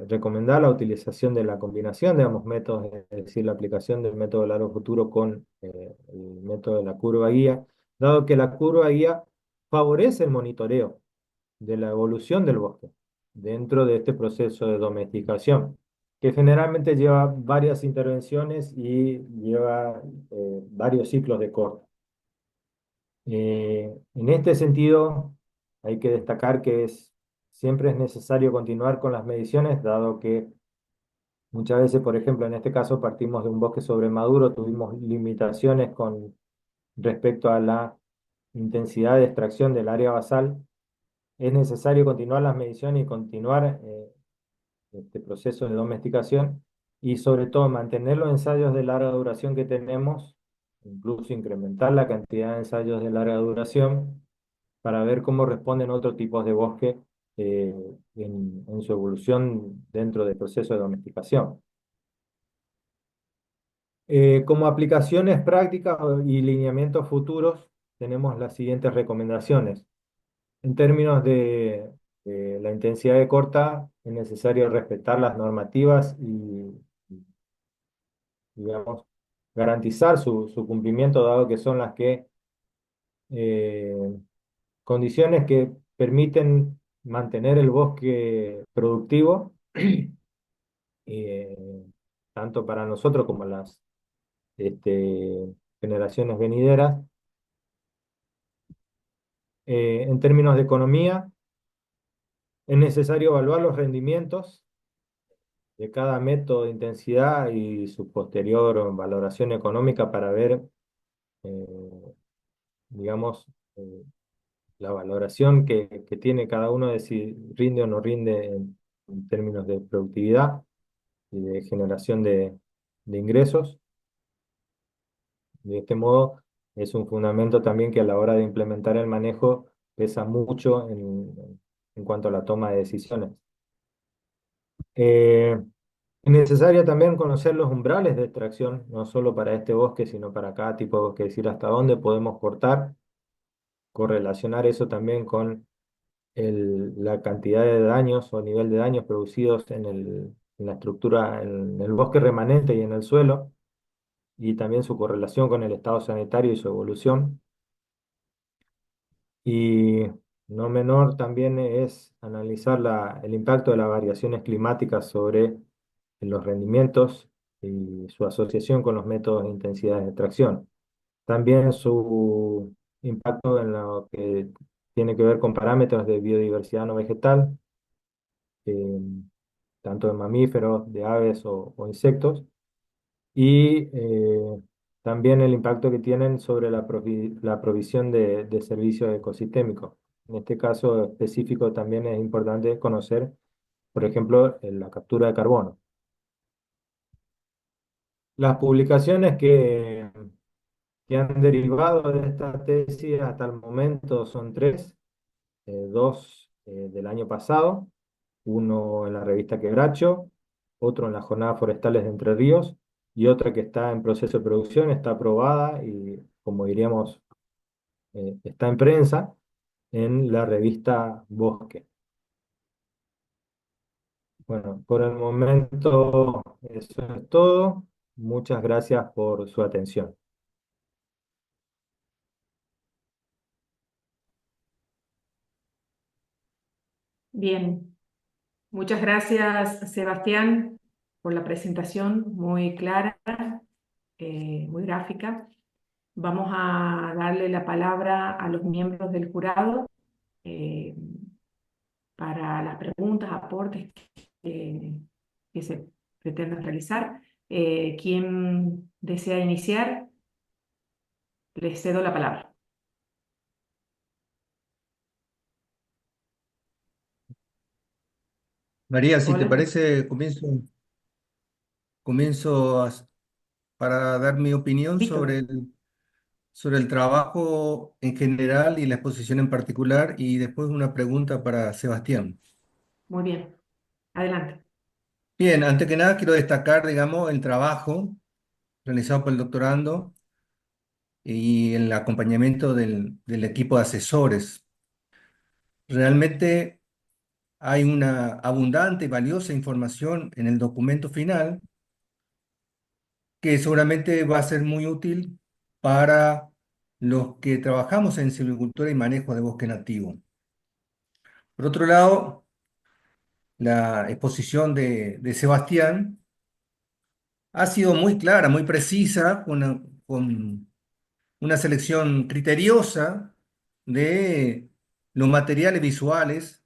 Speaker 2: recomendar la utilización de la combinación de ambos métodos, es decir, la aplicación del método de largo futuro con el método de la curva guía, dado que la curva guía favorece el monitoreo de la evolución del bosque dentro de este proceso de domesticación, que generalmente lleva varias intervenciones y lleva varios ciclos de corte. En este sentido, hay que destacar que siempre es necesario continuar con las mediciones, dado que muchas veces, por ejemplo, en este caso partimos de un bosque sobremaduro, tuvimos limitaciones con respecto a la intensidad de extracción del área basal. Es necesario continuar las mediciones y continuar este proceso de domesticación y sobre todo mantener los ensayos de larga duración que tenemos, incluso incrementar la cantidad de ensayos de larga duración para ver cómo responden otros tipos de bosque en su evolución dentro del proceso de domesticación. Como aplicaciones prácticas y lineamientos futuros, tenemos las siguientes recomendaciones. En términos de la intensidad de corta, es necesario respetar las normativas y, digamos, garantizar su cumplimiento, dado que son las que eh, condiciones que permiten mantener el bosque productivo, eh, tanto para nosotros como las generaciones venideras. En términos de economía, es necesario evaluar los rendimientos de cada método de intensidad y su posterior valoración económica para ver, eh, digamos, la valoración que tiene cada uno de si rinde o no rinde en términos de productividad y de generación de ingresos. De este modo, es un fundamento también que a la hora de implementar el manejo pesa mucho en cuanto a la toma de decisiones. Eh, Es necesario también conocer los umbrales de extracción, no solo para este bosque, sino para cada tipo de bosque, es decir, hasta dónde podemos cortar, correlacionar eso también con la cantidad de daños o nivel de daños producidos en la estructura, en el bosque remanente y en el suelo, y también su correlación con el estado sanitario y su evolución. Y no menor también es analizar el impacto de las variaciones climáticas sobre los rendimientos y su asociación con los métodos de intensidad de extracción. También su impacto en lo que tiene que ver con parámetros de biodiversidad no vegetal, eh, tanto de mamíferos, de aves o insectos, y también el impacto que tienen sobre la provisión de servicios ecosistémicos. En este caso específico también es importante conocer, por ejemplo, la captura de carbono. Las publicaciones que han derivado de esta tesis hasta el momento son tres, dos del año pasado, uno en la revista Quebracho, otro en las Jornadas Forestales de Entre Ríos y otra que está en proceso de producción, está aprobada y, como diríamos, está en prensa en la revista Bosque. Bueno, por el momento eso es todo. Muchas gracias por su atención.
Speaker 1: Bien, muchas gracias, Sebastián, por la presentación muy clara, muy gráfica. Vamos a darle la palabra a los miembros del jurado eh, para las preguntas, aportes que, que se pretenden realizar. ¿Quién desea iniciar? Les cedo la palabra.
Speaker 3: María, si te
Speaker 1: Hola,
Speaker 3: parece, comienzo para dar mi opinión
Speaker 1: Víctor.
Speaker 3: sobre el trabajo en general y la exposición en particular, y después una pregunta para Sebastián.
Speaker 1: Muy bien, adelante.
Speaker 3: Bien, antes que nada quiero destacar, digamos, el trabajo realizado por el doctorando y el acompañamiento del equipo de asesores. Realmente hay una abundante y valiosa información en el documento final que seguramente va a ser muy útil para los que trabajamos en silvicultura y manejo de bosque nativo. Por otro lado, la exposición de Sebastián ha sido muy clara, muy precisa, con una selección criteriosa de los materiales visuales,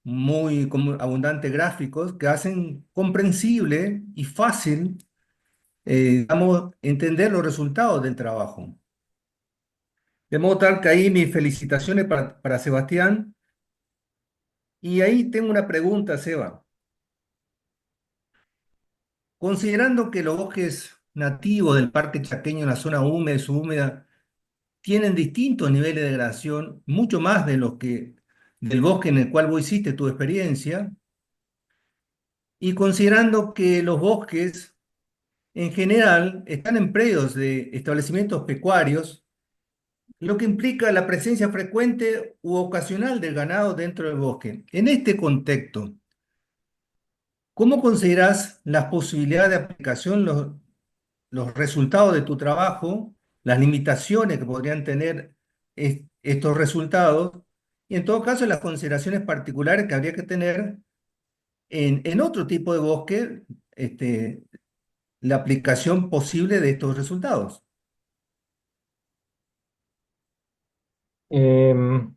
Speaker 3: con abundantes gráficos que hacen comprensible y fácil, digamos, entender los resultados del trabajo. De modo tal que ahí mis felicitaciones para Sebastián. Y ahí tengo una pregunta, Seba. considerando que los bosques nativos del Parque Chaqueño en la zona húmeda y subhúmeda tienen distintos niveles de degradación, mucho más de los que del bosque en el cual vos hiciste tu experiencia, y considerando que los bosques en general están en predios de establecimientos pecuarios, lo que implica la presencia frecuente u ocasional del ganado dentro del bosque. En este contexto, ¿cómo consideras las posibilidades de aplicación, los resultados de tu trabajo, las limitaciones que podrían tener estos resultados y en todo caso las consideraciones particulares que habría que tener en otro tipo de bosque, este, la aplicación posible de estos resultados?
Speaker 2: Em,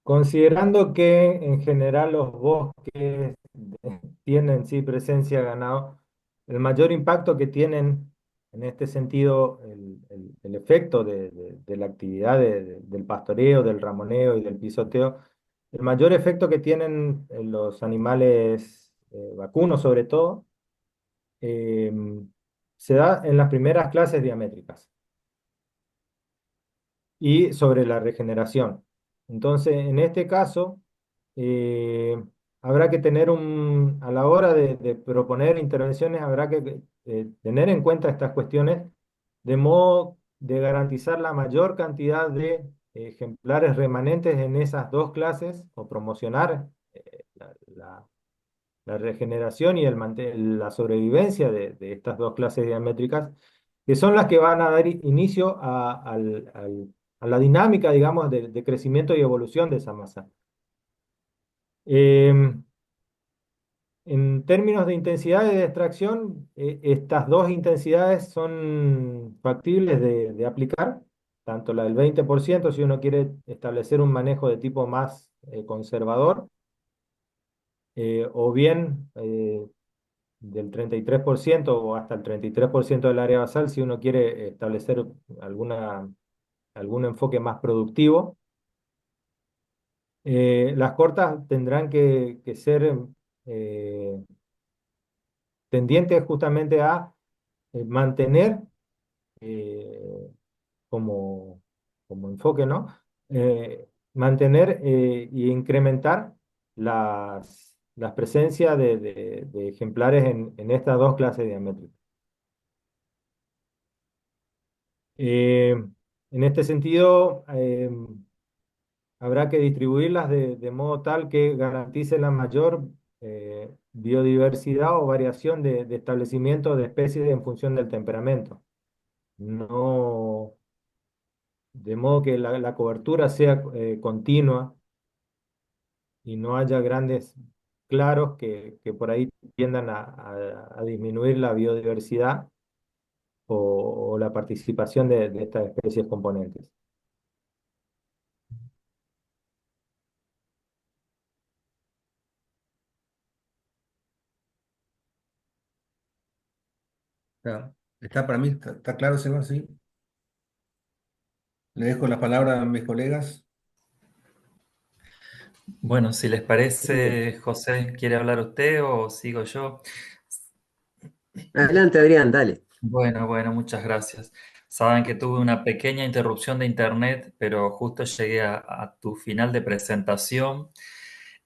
Speaker 2: Considerando que en general los bosques tienen sí presencia de ganado, el mayor impacto que tienen en este sentido, el efecto de la actividad del pastoreo, del ramoneo y del pisoteo, el mayor efecto que tienen en los animales vacunos sobre todo, eh, se da en las primeras clases diamétricas y sobre la regeneración. Entonces, en este caso, eh, habrá que tener a la hora de proponer intervenciones, habrá que tener en cuenta estas cuestiones de modo de garantizar la mayor cantidad de ejemplares remanentes en esas dos clases o promocionar la regeneración y la sobrevivencia de estas dos clases diamétricas, que son las que van a dar inicio a la dinámica, digamos, de crecimiento y evolución de esa masa. Em, en términos de intensidades de extracción, estas dos intensidades son factibles de aplicar, tanto la del 20% si uno quiere establecer un manejo de tipo más conservador, o bien del 33% o hasta el 33% del área basal si uno quiere establecer algún enfoque más productivo. Las cortas tendrán que ser eh, tendientes justamente a mantener eh, como, como enfoque, ¿no? Mantener e incrementar las presencias de ejemplares en estas dos clases diamétricas. Eh, en este sentido, habrá que distribuirlas de modo tal que garantice la mayor biodiversidad o variación de establecimiento de especies en función del temperamento. No, de modo que la cobertura sea continua y no haya grandes claros que por ahí tiendan a disminuir la biodiversidad o la participación de estas especies componentes.
Speaker 3: Está para mí, está claro, Seba, sí. Le dejo la palabra a mis colegas.
Speaker 4: Bueno, si les
Speaker 2: Bien.
Speaker 4: parece, José, ¿quiere hablar usted o sigo yo?
Speaker 5: Adelante, Adrián, dale.
Speaker 4: Bueno, muchas gracias. Saben que tuve una pequeña interrupción de internet, pero justo llegué a tu final de presentación,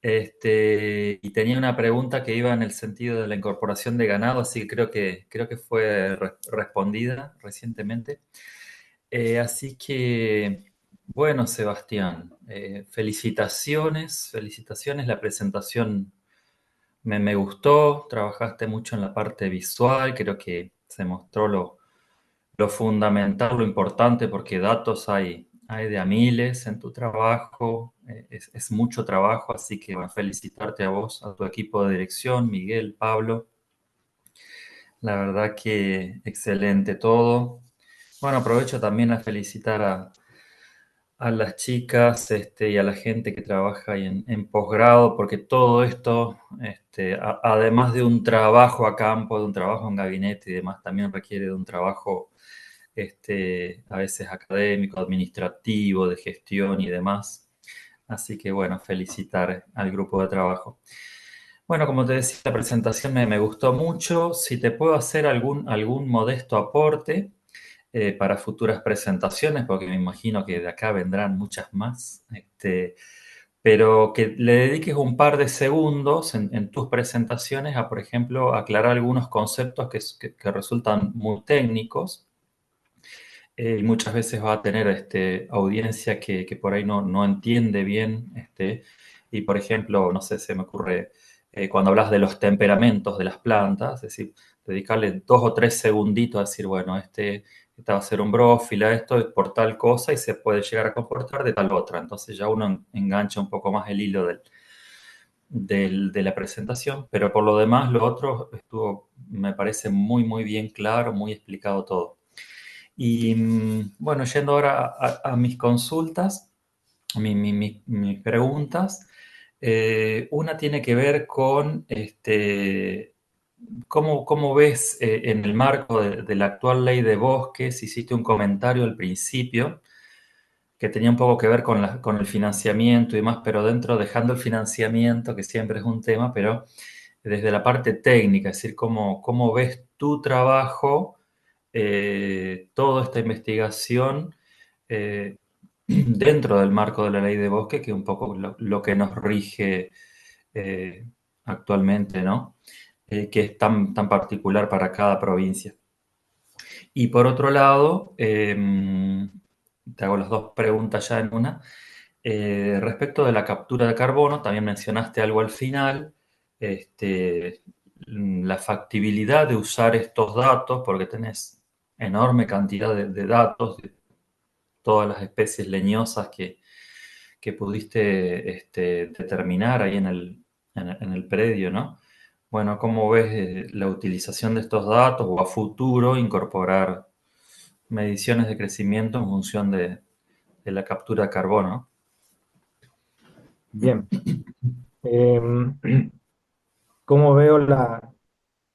Speaker 4: y tenía una pregunta que iba en el sentido de la incorporación de ganado, así que creo que fue respondida recientemente. Así que, bueno, Sebastián, felicitaciones, la presentación me gustó, trabajaste mucho en la parte visual, creo que se mostró lo fundamental, lo importante, porque datos hay de a miles en tu trabajo, es mucho trabajo, así que bueno, felicitarte a vos, a tu equipo de dirección, Miguel, Pablo, la verdad que excelente todo. Bueno, aprovecho también a felicitar a las chicas, y a la gente que trabaja ahí en posgrado, porque todo esto, además de un trabajo a campo, de un trabajo en gabinete y demás, también requiere de un trabajo, a veces académico, administrativo, de gestión y demás. Así que bueno, felicitar al grupo de trabajo. Bueno, como te decía, la presentación me gustó mucho. Si te puedo hacer algún modesto aporte para futuras presentaciones, porque me imagino que de acá vendrán muchas más, pero que le dediques un par de segundos en tus presentaciones a, por ejemplo, aclarar algunos conceptos que resultan muy técnicos y muchas veces va a tener audiencia que por ahí no entiende bien. Y por ejemplo, no sé, se me ocurre cuando hablas de los temperamentos de las plantas, es decir, dedicarle 2 o 3 segunditos a decir, bueno, esta va a ser un brófila, esto es por tal cosa y se puede llegar a comportar de tal otra. Entonces ya uno engancha un poco más el hilo de la presentación, pero por lo demás, lo otro estuvo, me parece muy, muy bien claro, muy explicado todo. Y bueno, yendo ahora a mis consultas, mis preguntas, una tiene que ver con cómo ves en el marco de la actual ley de bosques. Hiciste un comentario al principio que tenía un poco que ver con el financiamiento y demás, pero dentro, dejando el financiamiento, que siempre es un tema, pero desde la parte técnica, es decir, cómo ves tu trabajo, toda esta investigación eh, dentro del marco de la ley de bosque, que es un poco lo que nos rige eh, actualmente, ¿no? Que es tan particular para cada provincia. Y por otro lado, te hago las dos preguntas ya en una. Respecto de la captura de carbono, también mencionaste algo al final, este, la factibilidad de usar estos datos, porque tenés enorme cantidad de datos de todas las especies leñosas que pudiste determinar ahí en el predio, ¿no? Bueno, ¿cómo ves la utilización de estos datos o a futuro incorporar mediciones de crecimiento en función de la captura de carbono?
Speaker 2: Bien. Em, ¿Cómo veo la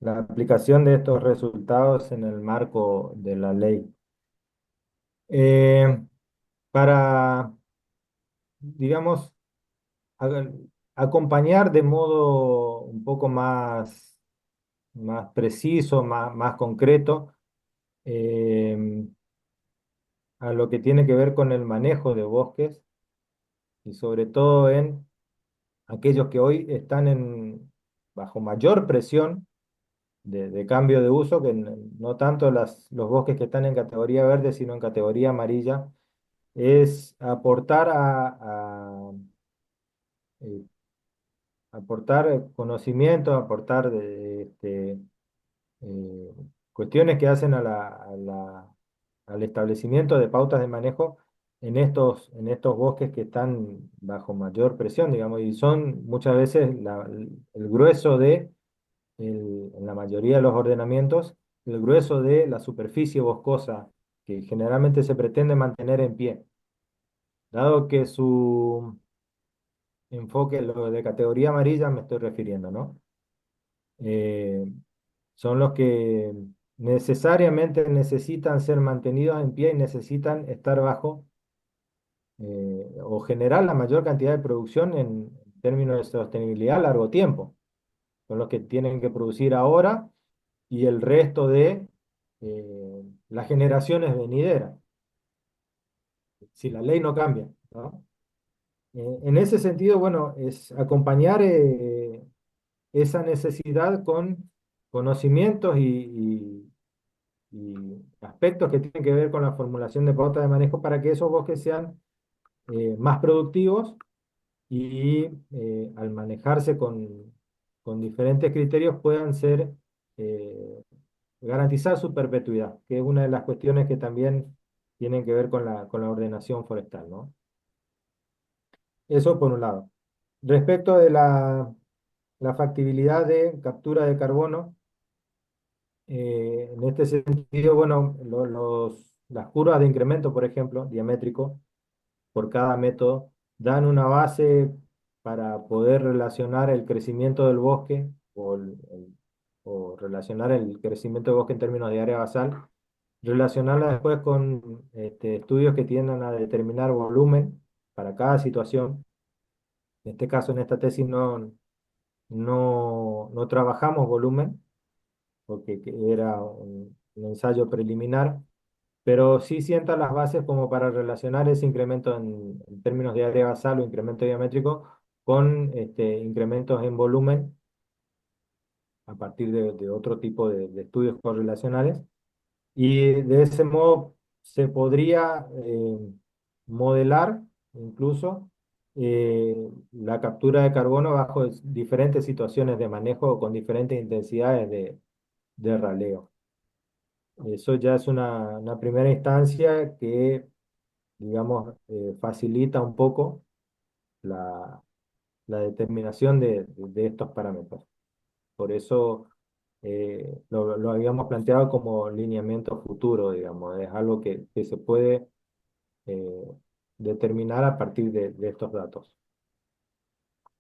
Speaker 2: aplicación de estos resultados en el marco de la ley? Eh, para, digamos, a- acompañar de modo un poco más preciso, más concreto, eh, a lo que tiene que ver con el manejo de bosques y sobre todo en aquellos que hoy están bajo mayor presión de cambio de uso, que no tanto los bosques que están en categoría verde, sino en categoría amarilla, es eh, aportar conocimiento, aportar eh, cuestiones que hacen al establecimiento de pautas de manejo en estos bosques que están bajo mayor presión, digamos, y son muchas veces el grueso en la mayoría de los ordenamientos, el grueso de la superficie boscosa que generalmente se pretende mantener en pie, dado que su enfoque, lo de categoría amarilla me estoy refiriendo, ¿no? Eh, Son los que necesariamente necesitan ser mantenidos en pie y necesitan estar bajo o generar la mayor cantidad de producción en términos de sostenibilidad a largo tiempo. Son los que tienen que producir ahora y el resto de las generaciones venideras, si la ley no cambia, ¿no? En ese sentido, bueno, es acompañar esa necesidad con conocimientos y aspectos que tienen que ver con la formulación de pautas de manejo para que esos bosques sean más productivos y al manejarse con diferentes criterios puedan eh, garantizar su perpetuidad, que es una de las cuestiones que también tienen que ver con la ordenación forestal, ¿no? Eso por un lado. Respecto de la factibilidad de captura de carbono, en este sentido, bueno, las curvas de incremento, por ejemplo, diamétrico, por cada método, dan una base para poder relacionar el crecimiento del bosque o relacionar el crecimiento del bosque en términos de área basal, relacionarla después con estudios que tiendan a determinar volumen para cada situación. En este caso, en esta tesis no trabajamos volumen, porque era un ensayo preliminar, pero sí sienta las bases como para relacionar ese incremento en términos de área basal o incremento diamétrico con incrementos en volumen a partir de otro tipo de estudios correlacionales. Y de ese modo se podría modelar incluso la captura de carbono bajo diferentes situaciones de manejo con diferentes intensidades de raleo. Eso ya es una primera instancia que, digamos, facilita un poco la, la determinación de estos parámetros. Por eso lo habíamos planteado como lineamiento futuro, digamos, es algo que se puede eh, determinar a partir de estos datos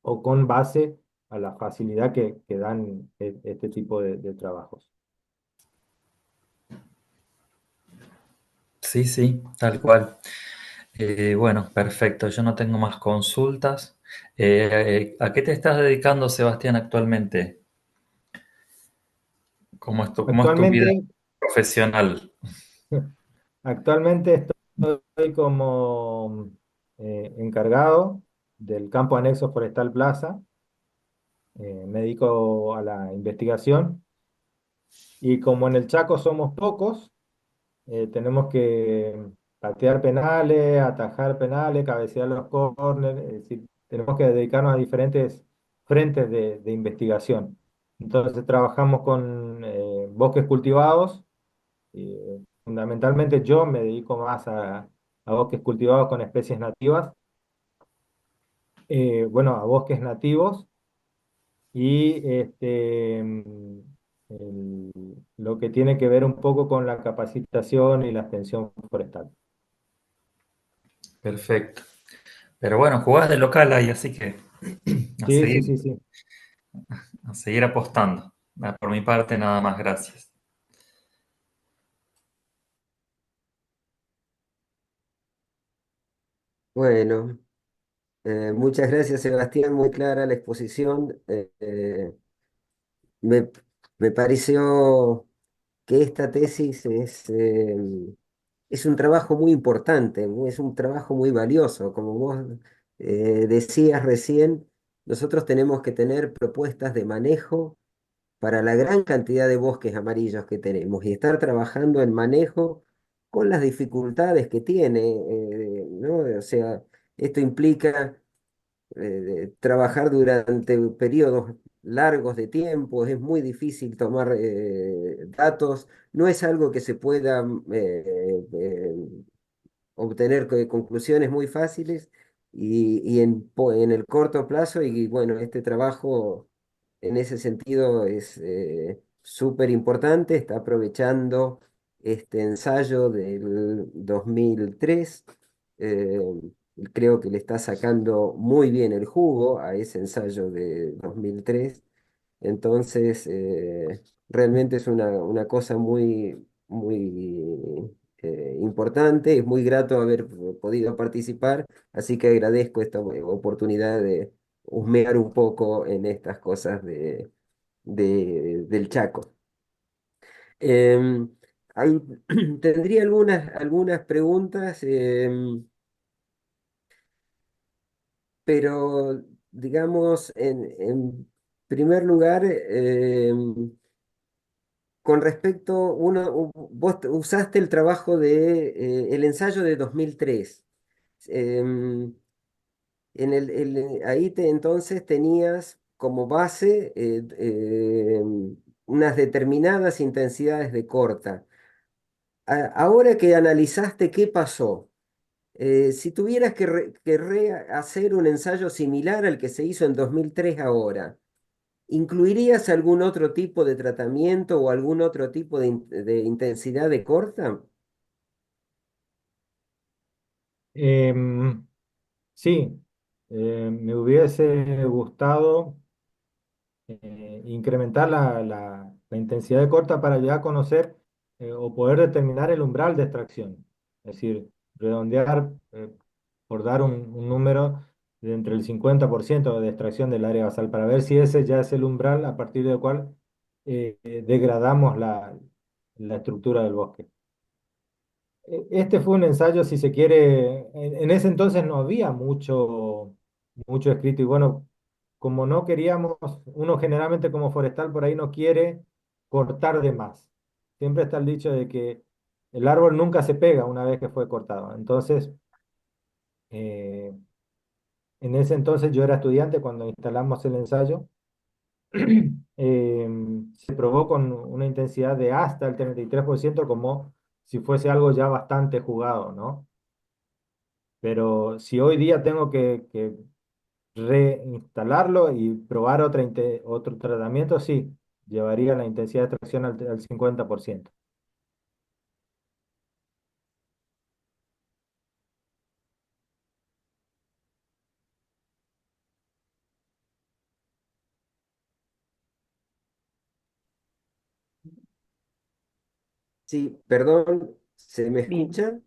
Speaker 2: o con base a la facilidad que dan este tipo de trabajos.
Speaker 4: Sí, sí, tal cual. Bueno, perfecto. Yo no tengo más consultas. ¿A qué te estás dedicando, Sebastián, actualmente? Cómo es tu vida
Speaker 2: Actualmente,
Speaker 4: profesional?
Speaker 2: actualmente estoy como encargado del campo anexo Forestal Plaza. Me dedico a la investigación y como en el Chaco somos pocos, tenemos que patear penales, atajar penales, cabecear los córneres, es decir, tenemos que dedicarnos a diferentes frentes de investigación. Entonces trabajamos con bosques cultivados, y, fundamentalmente yo me dedico más a bosques cultivados con especies nativas, bueno, a bosques nativos y lo que tiene que ver un poco con la capacitación y la extensión forestal.
Speaker 4: Perfecto. Pero bueno, jugás de local ahí, así que a
Speaker 2: Sí, sí,
Speaker 4: seguir,
Speaker 2: sí, sí.
Speaker 4: a seguir apostando. Por mi parte, nada más, gracias.
Speaker 5: Bueno, muchas gracias, Sebastián. Muy clara la exposición. Me, me pareció que esta tesis es un trabajo muy importante, es un trabajo muy valioso. Como vos decías recién, nosotros tenemos que tener propuestas de manejo para la gran cantidad de bosques amarillos que tenemos y estar trabajando en manejo con las dificultades que tiene, ¿no? O sea, esto implica trabajar durante periodos largos de tiempo, es muy difícil tomar datos, no es algo que se pueda obtener conclusiones muy fáciles y en el corto plazo, y bueno, este trabajo en ese sentido es súper importante, está aprovechando este ensayo del 2003. eh, Creo que le está sacando muy bien el jugo a ese ensayo de 2003. Entonces, realmente es una cosa muy importante, es muy grato haber podido participar, así que agradezco esta oportunidad de husmear un poco en estas cosas del Chaco. Em, ahí tendría algunas preguntas, pero digamos, en primer lugar, con respecto, vos usaste el trabajo el ensayo de 2003. Em, ahí entonces tenías como base unas determinadas intensidades de corta. Ahora que analizaste qué pasó, si tuvieras que hacer un ensayo similar al que se hizo en 2003 ahora, ¿incluirías algún otro tipo de tratamiento o algún otro tipo de intensidad de corta?
Speaker 2: Em, sí, me hubiese gustado incrementar la intensidad de corta para ya conocer o poder determinar el umbral de extracción. Es decir, redondear, por dar un número, de entre el 50% de extracción del área basal, para ver si ese ya es el umbral a partir del cual degradamos la estructura del bosque. Este fue un ensayo, si se quiere, en ese entonces no había mucho escrito y bueno, como no queríamos, uno generalmente como forestal por ahí no quiere cortar de más. Siempre está el dicho de que el árbol nunca se pega una vez que fue cortado. Entonces, eh, en ese entonces yo era estudiante cuando instalamos el ensayo. Se probó con una intensidad de hasta el 33% como si fuese algo ya bastante jugado, ¿no? Pero si hoy día tengo que reinstalarlo y probar otro tratamiento, sí, llevaría la intensidad de extracción al 50%.
Speaker 5: Sí, perdón, ¿se me
Speaker 1: Bien.
Speaker 5: escucha? Sí.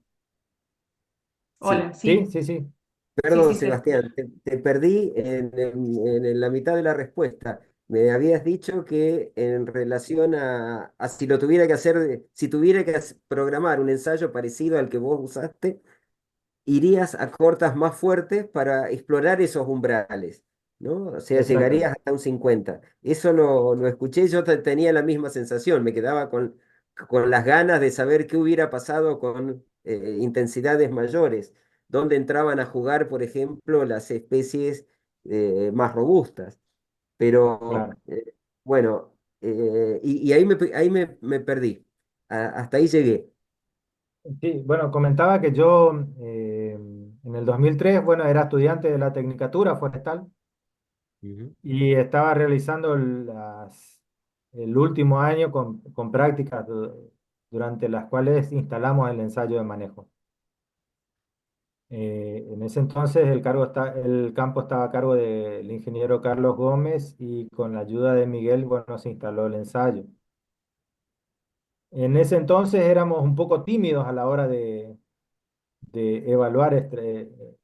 Speaker 1: Hola,
Speaker 2: Sí,
Speaker 1: sí,
Speaker 2: sí, sí.
Speaker 1: sí,
Speaker 5: Perdón,
Speaker 1: sí, se escucha.
Speaker 5: Sebastián, te perdí en la mitad de la respuesta. Me habías dicho que en relación a si lo tuviera que hacer, si tuviera que programar un ensayo parecido al que vos usaste, irías a cortas más fuertes para explorar esos umbrales, ¿no? O sea, llegarías
Speaker 2: Exactamente.
Speaker 5: hasta un 50. Eso lo escuché, yo tenía la misma sensación, me quedaba con las ganas de saber qué hubiera pasado con intensidades mayores, dónde entraban a jugar, por ejemplo, las especies más robustas. Pero
Speaker 2: Claro.
Speaker 5: bueno, y ahí me perdí. Hasta ahí llegué.
Speaker 2: Sí, bueno, comentaba que yo en el 2003, bueno, era estudiante de la Tecnicatura Forestal
Speaker 5: Ujú.
Speaker 2: y estaba realizando el último año con prácticas durante las cuales instalamos el ensayo de manejo. En ese entonces el campo estaba a cargo del ingeniero Carlos Gómez y con la ayuda de Miguel, bueno, se instaló el ensayo. En ese entonces éramos un poco tímidos a la hora de evaluar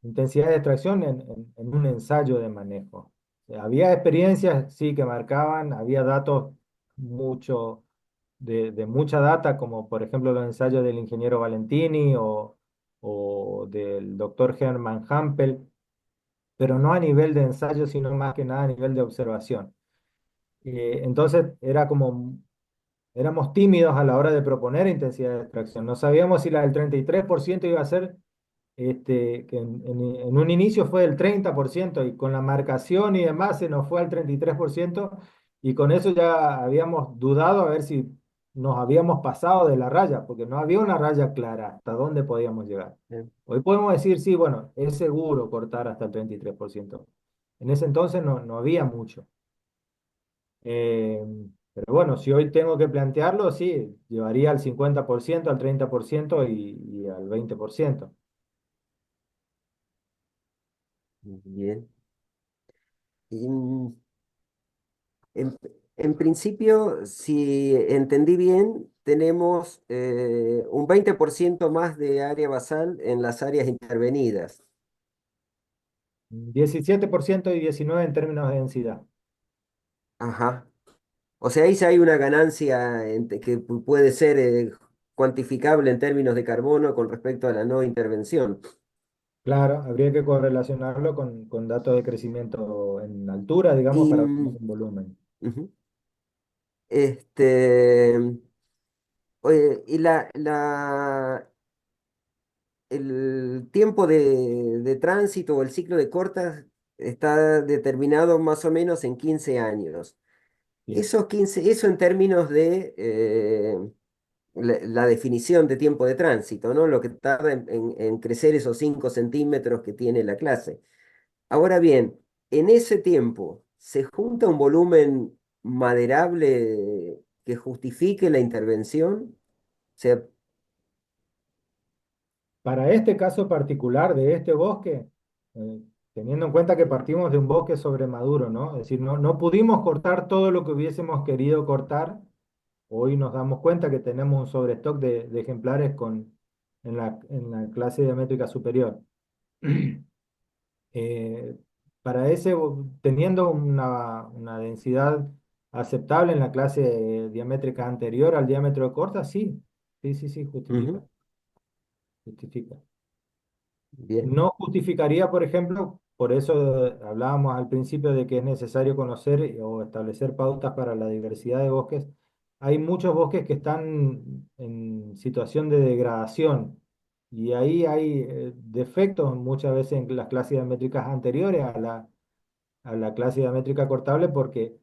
Speaker 2: intensidad de extracción en un ensayo de manejo. Había experiencias, sí, que marcaban, había datos mucho, de mucha data, como por ejemplo los ensayos del ingeniero Valentini o del doctor Hermann Hampel, pero no a nivel de ensayo, sino más que nada a nivel de observación. Entonces éramos tímidos a la hora de proponer intensidad de extracción. No sabíamos si la del 33% iba a ser que en un inicio fue del 30% y con la marcación y demás se nos fue al 33% y con eso ya habíamos dudado a ver si nos habíamos pasado de la raya, porque no había una raya clara hasta dónde podíamos llegar. Hoy podemos decir, sí, bueno, es seguro cortar hasta el 33%. En ese entonces no había mucho. Eh, pero bueno, si hoy tengo que plantearlo, sí, llevaría al 50%, al 30% y al 20%.
Speaker 5: Bien. Y, en, en principio, si entendí bien, tenemos un 20% más de área basal en las áreas intervenidas.
Speaker 2: 17% y 19% en términos de densidad.
Speaker 5: Ajá. O sea, ahí ya hay una ganancia que puede ser cuantificable en términos de carbono con respecto a la no intervención.
Speaker 2: Claro, habría que correlacionarlo con datos de crecimiento en altura, digamos,
Speaker 5: Y,
Speaker 2: para obtener un volumen.
Speaker 5: ujú. Este, oye, y el tiempo de tránsito o el ciclo de cortas está determinado más o menos en 15 años.
Speaker 2: Sí.
Speaker 5: Eso en términos de la definición de tiempo de tránsito, ¿no? Lo que tarda en crecer esos 5 centímetros que tiene la clase. Ahora bien, en ese tiempo, ¿se junta un volumen maderable que justifique la intervención? O sea,
Speaker 2: Para este caso particular de este bosque, eh, teniendo en cuenta que partimos de un bosque sobremaduro, ¿no? Es decir, no pudimos cortar todo lo que hubiésemos querido cortar. Hoy nos damos cuenta que tenemos un sobrestock de ejemplares en la clase diamétrica superior. Eh, para ese, teniendo una densidad aceptable en la clase diamétrica anterior al diámetro de corta, sí, sí, justifica,
Speaker 5: Ujú.
Speaker 2: justifica.
Speaker 5: Bien.
Speaker 2: No justificaría, por ejemplo, por eso hablábamos al principio de que es necesario conocer o establecer pautas para la diversidad de bosques. Hay muchos bosques que están en situación de degradación y ahí hay defectos muchas veces en las clases diamétricas anteriores a la clase diamétrica cortable porque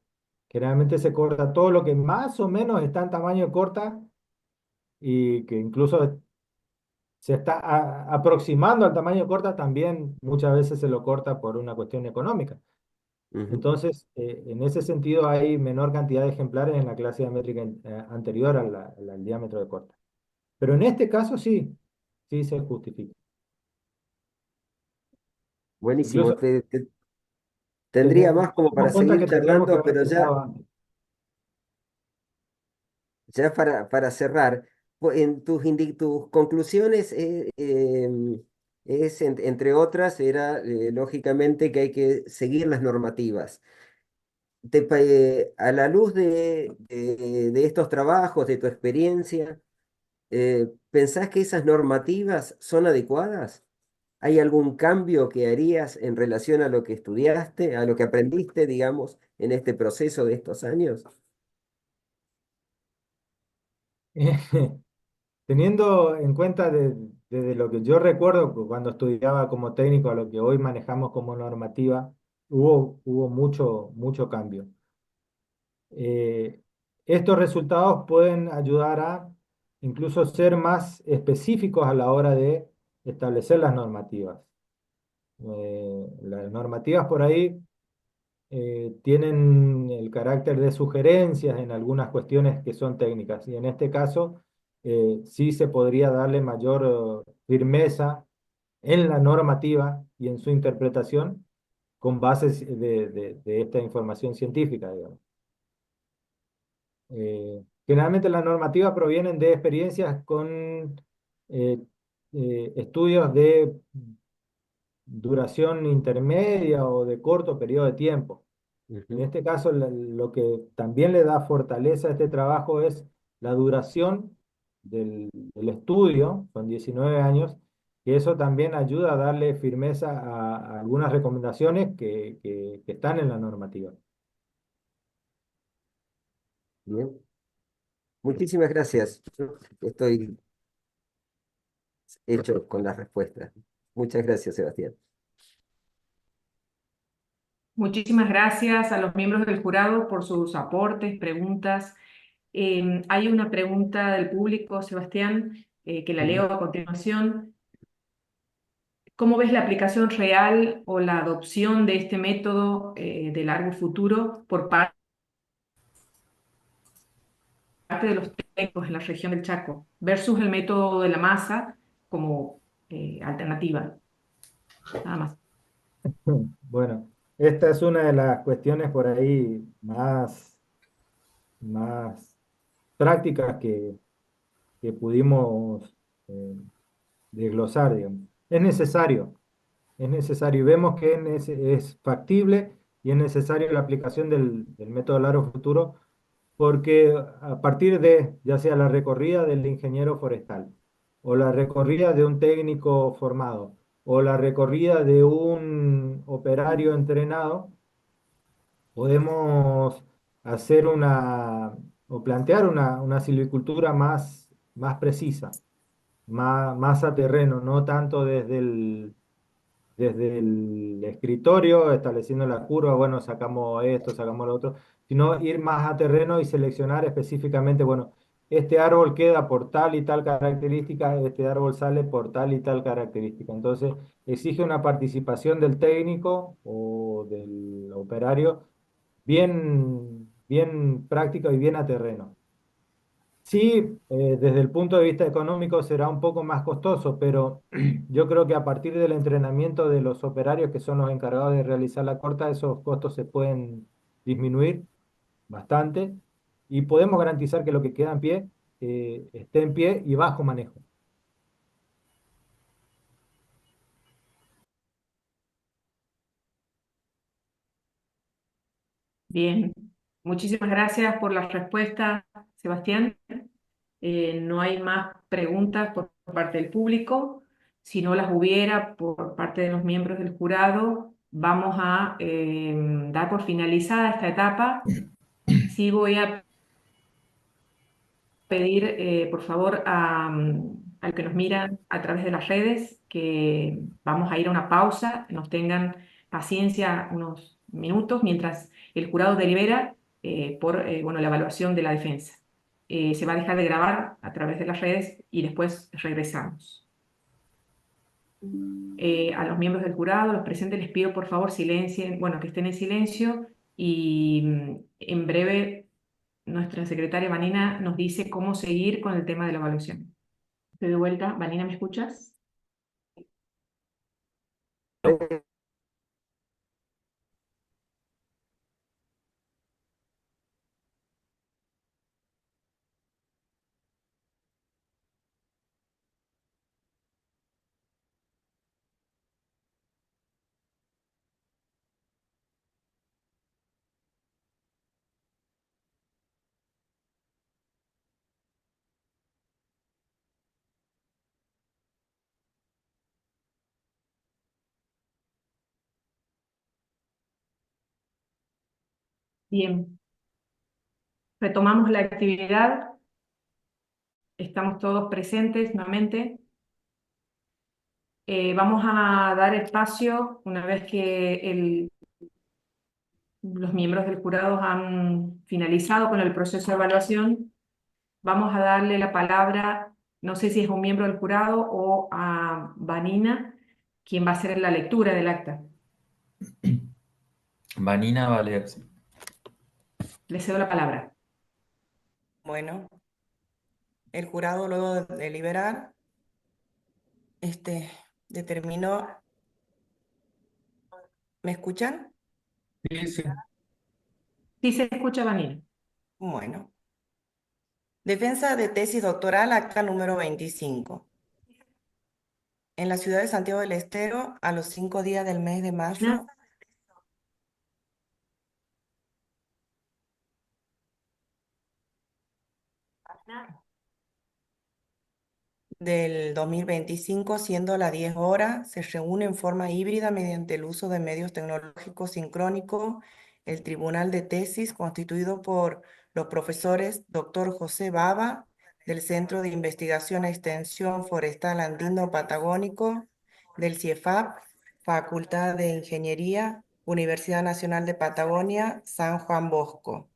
Speaker 2: generalmente se corta todo lo que más o menos está en tamaño corta y que incluso se está aproximando al tamaño corta, también muchas veces se lo corta por una cuestión económica.
Speaker 5: Ujú.
Speaker 2: Entonces, en ese sentido hay menor cantidad de ejemplares en la clase diamétrica anterior al diámetro de corta. Pero en este caso sí, sí se justifica.
Speaker 5: Buenísimo.
Speaker 2: Incluso
Speaker 5: Tendría más como
Speaker 2: tengamos
Speaker 5: para
Speaker 2: en cuenta
Speaker 5: seguir
Speaker 2: que tendríamos que
Speaker 5: charlando,
Speaker 2: haber
Speaker 5: pero
Speaker 2: empezado antes.
Speaker 5: ya para cerrar, en tus conclusiones, entre otras, era lógicamente que hay que seguir las normativas. A la luz de estos trabajos, de tu experiencia, ¿pensás que esas normativas son adecuadas? ¿Hay algún cambio que harías en relación a lo que estudiaste, a lo que aprendiste, digamos, en este proceso de estos años?
Speaker 2: Teniendo en cuenta desde lo que yo recuerdo cuando estudiaba como técnico a lo que hoy manejamos como normativa, hubo mucho cambio. Eh, Estos resultados pueden ayudar a incluso ser más específicos a la hora de establecer las normativas. Las normativas por ahí tienen el carácter de sugerencias en algunas cuestiones que son técnicas y en este caso sí se podría darle mayor firmeza en la normativa y en su interpretación con bases de esta información científica, digamos. Generalmente las normativas provienen de experiencias con eh, estudios de duración intermedia o de corto periodo de tiempo. En
Speaker 5: Ujú.
Speaker 2: este caso, lo que también le da fortaleza a este trabajo es la duración del estudio, son 19 años, y eso también ayuda a darle firmeza a algunas recomendaciones que están en la normativa.
Speaker 5: Bien. Muchísimas gracias. Yo estoy hecho con las respuestas. Muchas gracias, Sebastián.
Speaker 1: Muchísimas gracias a los miembros del jurado por sus aportes, preguntas. Hay una pregunta del público, Sebastián, que la leo
Speaker 2: Ujú.
Speaker 1: a continuación. ¿Cómo ves la aplicación real o la adopción de este método de largo futuro por parte de los técnicos en la región del Chaco versus el método de la masa como alternativa? Nada más.
Speaker 2: Bueno, esta es una de las cuestiones por ahí más prácticas que pudimos eh, desglosar, digamos. Es necesario y vemos que es factible y es necesario la aplicación del método largo futuro porque a partir de ya sea la recorrida del ingeniero forestal o la recorrida de un técnico formado o la recorrida de un operario entrenado, podemos hacer o plantear una silvicultura más precisa, más a terreno, no tanto desde el escritorio, estableciendo la curva, bueno, sacamos esto, sacamos lo otro, sino ir más a terreno y seleccionar específicamente, bueno, este árbol queda por tal y tal característica, este árbol sale por tal y tal característica. Entonces, exige una participación del técnico o del operario bien práctica y bien a terreno. Sí, desde el punto de vista económico será un poco más costoso, pero yo creo que a partir del entrenamiento de los operarios que son los encargados de realizar la corta, esos costos se pueden disminuir bastante y podemos garantizar que lo que queda en pie esté en pie y bajo manejo.
Speaker 1: Bien, muchísimas gracias por la respuesta, Sebastián. No hay más preguntas por parte del público. Si no las hubiera por parte de los miembros del jurado, vamos a dar por finalizada esta etapa. Sí voy a pedir, por favor, al que nos miran a través de las redes, que vamos a ir a una pausa, nos tengan paciencia unos minutos mientras el jurado delibera por bueno, la evaluación de la defensa. Se va a dejar de grabar a través de las redes y después regresamos. A los miembros del jurado, los presentes, les pido por favor silencien, bueno, que estén en silencio y en breve nuestra secretaria Vanina nos dice cómo seguir con el tema de la evaluación. Estoy de vuelta. Vanina, ¿me escuchas? Bien, retomamos la actividad. Estamos todos presentes nuevamente. Vamos a dar espacio, una vez que los miembros del jurado han finalizado con el proceso de evaluación, vamos a darle la palabra, no sé si es un miembro del jurado o a Vanina, quien va a hacer la lectura del acta.
Speaker 4: Vanina va a leer.
Speaker 1: Le cedo la palabra.
Speaker 6: Bueno, el jurado luego de deliberar, determinó, ¿me escuchan?
Speaker 3: Sí, sí.
Speaker 1: Sí se escucha, Vanina.
Speaker 6: Bueno, defensa de tesis doctoral, acta número 25. En la ciudad de Santiago del Estero, a los 5 días del mes de mayo del 2025, siendo las 10 horas, se reúne en forma híbrida mediante el uso de medios tecnológicos sincrónicos el Tribunal de Tesis, constituido por los profesores Dr. José Baba, del Centro de Investigación e Extensión Forestal Andino Patagónico, del CIEFAP, Facultad de Ingeniería, Universidad Nacional de Patagonia, San Juan Bosco.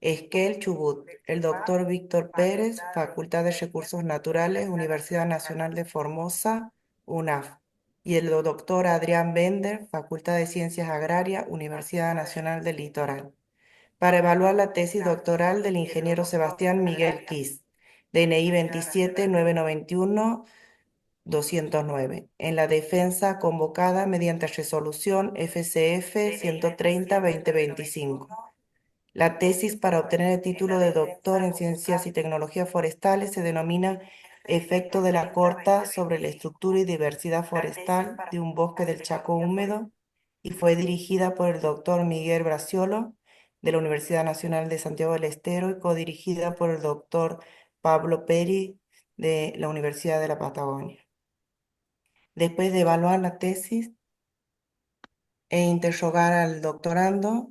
Speaker 6: Esquel Chubut, el doctor Víctor Pérez, Facultad de Recursos Naturales, Universidad Nacional de Formosa, UNAF, y el doctor Adrián Bender, Facultad de Ciencias Agrarias, Universidad Nacional del Litoral, para evaluar la tesis doctoral del ingeniero Sebastián Miguel Kiss, DNI 27-991-209, en la defensa convocada mediante resolución FCF 130-2025. La tesis para obtener el título de doctor en Ciencias y Tecnologías Forestales se denomina Efecto de la corta sobre la estructura y diversidad forestal de un bosque del Chaco húmedo y fue dirigida por el doctor Miguel Braciolo de la Universidad Nacional de Santiago del Estero y codirigida por el doctor Pablo Peri de la Universidad de la Patagonia. Después de evaluar la tesis e interrogar al doctorando,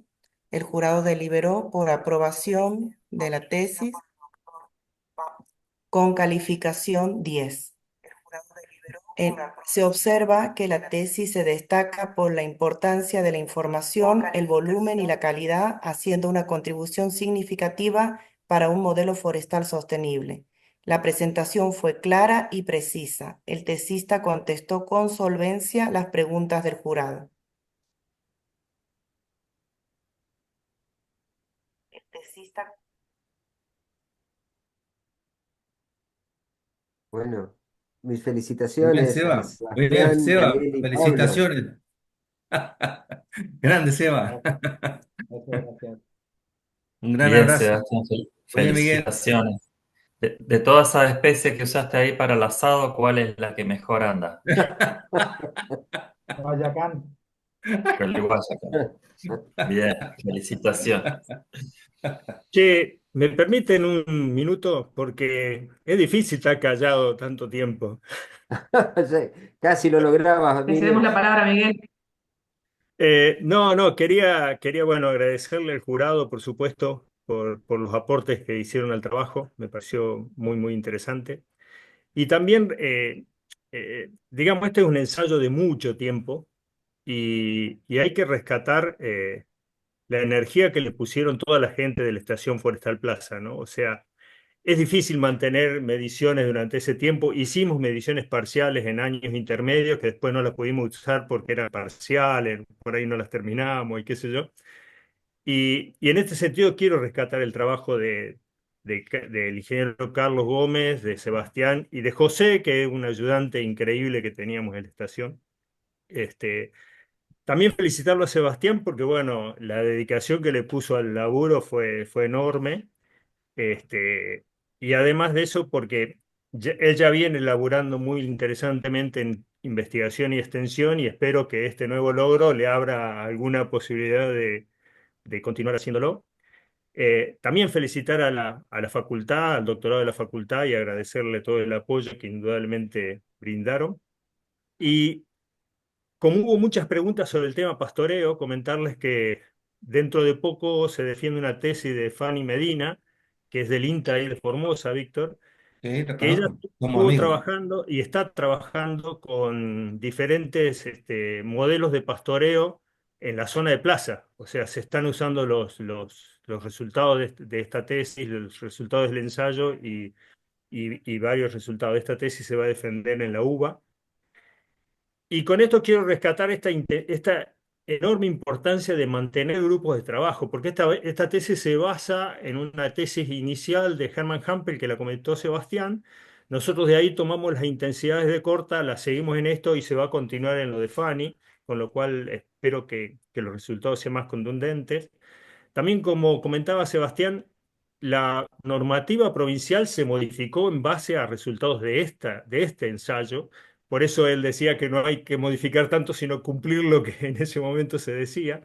Speaker 6: el jurado deliberó por aprobación de la tesis con calificación 10. Se observa que la tesis se destaca por la importancia de la información, el volumen y la calidad, haciendo una contribución significativa para un modelo forestal sostenible. La presentación fue clara y precisa. El tesista contestó con solvencia las preguntas del jurado. El tesista
Speaker 5: Bueno, mis
Speaker 3: Muy bien,
Speaker 5: felicitaciones a
Speaker 3: Seba. Muy bien,
Speaker 5: Sebastián,
Speaker 3: Seba.
Speaker 5: Miguel y Pablo.
Speaker 3: Felicitaciones. Grande, Seba.
Speaker 2: Gracias, gracias.
Speaker 3: Un gran
Speaker 4: Bien,
Speaker 3: abrazo.
Speaker 4: Sebastián,
Speaker 3: Oye, Miguel,
Speaker 4: felicitaciones. De todas esas especies que usaste ahí para el asado, ¿cuál es la que mejor anda?
Speaker 2: Guayacán.
Speaker 4: Pero igual, bien, felicitaciones.
Speaker 7: Che, ¿me permiten un minuto? Porque es difícil estar callado tanto tiempo.
Speaker 5: Sí, casi lo lograbas,
Speaker 1: Le cedemos
Speaker 5: Miguel.
Speaker 1: la palabra a Miguel.
Speaker 7: No, quería, bueno, agradecerle al jurado, por supuesto, por los aportes que hicieron al trabajo. Me pareció muy, muy interesante. Y también, digamos, este es un ensayo de mucho tiempo y hay que rescatar la energía que le pusieron toda la gente de la Estación Forestal Plaza, ¿no? O sea, es difícil mantener mediciones durante ese tiempo. Hicimos mediciones parciales en años intermedios que después no las pudimos usar porque eran parciales, por ahí no las terminamos y qué sé yo. Y en este sentido quiero rescatar el trabajo del ingeniero Carlos Gómez, de Sebastián y de José, que es un ayudante increíble que teníamos en la estación. Este, también felicitarlo a Sebastián porque, bueno, la dedicación que le puso al laburo fue enorme. Este, y además de eso, porque él ya viene elaborando muy interesantemente en investigación y extensión y espero que este nuevo logro le abra alguna posibilidad de continuar haciéndolo. También felicitar a la facultad, al doctorado de la facultad y agradecerle todo el apoyo que indudablemente brindaron. Y como hubo muchas preguntas sobre el tema pastoreo, comentarles que dentro de poco se defiende una tesis de Fanny Medina, que es del INTA ahí de Formosa, Víctor,
Speaker 3: Sí, lo
Speaker 7: que ella
Speaker 3: conozco, somos
Speaker 7: estuvo
Speaker 3: amigos.
Speaker 7: trabajando y está trabajando con diferentes modelos de pastoreo en la zona de plaza. O sea, se están usando los resultados de esta tesis, los resultados del ensayo y varios resultados de esta tesis se va a defender en la UBA. Y con esto quiero rescatar esta enorme importancia de mantener grupos de trabajo, porque esta tesis se basa en una tesis inicial de Hermann Hampel que la comentó Sebastián. Nosotros de ahí tomamos las intensidades de corta, las seguimos en esto y se va a continuar en lo de Fanny, con lo cual espero que los resultados sean más contundentes. También, como comentaba Sebastián, la normativa provincial se modificó en base a resultados de este ensayo. Por eso él decía que no hay que modificar tanto, sino cumplir lo que en ese momento se decía.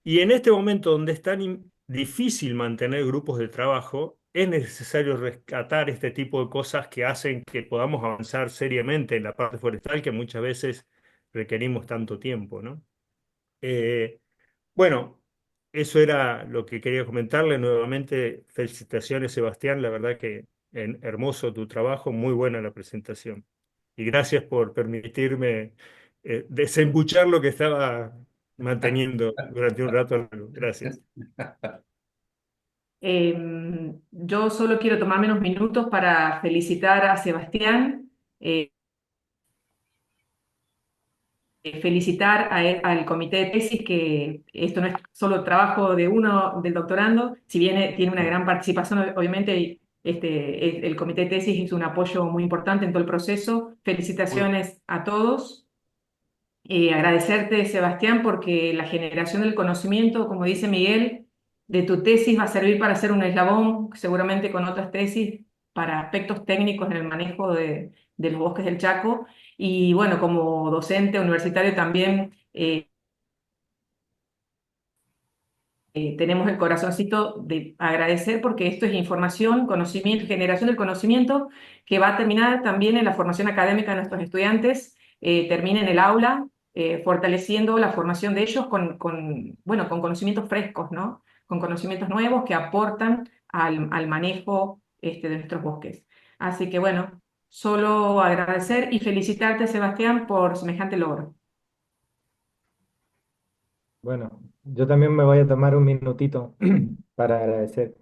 Speaker 7: Y en este momento donde es tan difícil mantener grupos de trabajo, es necesario rescatar este tipo de cosas que hacen que podamos avanzar seriamente en la parte forestal que muchas veces requerimos tanto tiempo, ¿no? Eh, bueno, eso era lo que quería comentarle. Nuevamente, felicitaciones, Sebastián. La verdad que hermoso tu trabajo, muy buena la presentación. Y gracias por permitirme desembuchar lo que estaba manteniendo durante un rato largo. Gracias.
Speaker 1: Yo solo quiero tomarme unos minutos para felicitar a Sebastián. eh, Felicitar al comité de tesis, que esto no es solo trabajo de uno del doctorando, si bien tiene una gran participación, obviamente el comité de tesis hizo un apoyo muy importante en todo el proceso. Felicitaciones a todos. Agradecerte, Sebastián, porque la generación del conocimiento, como dice Miguel, de tu tesis va a servir para hacer un eslabón, seguramente con otras tesis, para aspectos técnicos en el manejo de los bosques del Chaco. Y bueno, como docente universitario también tenemos el corazoncito de agradecer porque esto es información, conocimiento, generación del conocimiento que va a terminar también en la formación académica de nuestros estudiantes, termina en el aula, fortaleciendo la formación de ellos bueno, con conocimientos frescos, ¿no? Con conocimientos nuevos que aportan al manejo de nuestros bosques. Así que bueno, solo agradecer y felicitarte, Sebastián, por semejante logro.
Speaker 2: Bueno, yo también me voy a tomar un minutito para agradecer.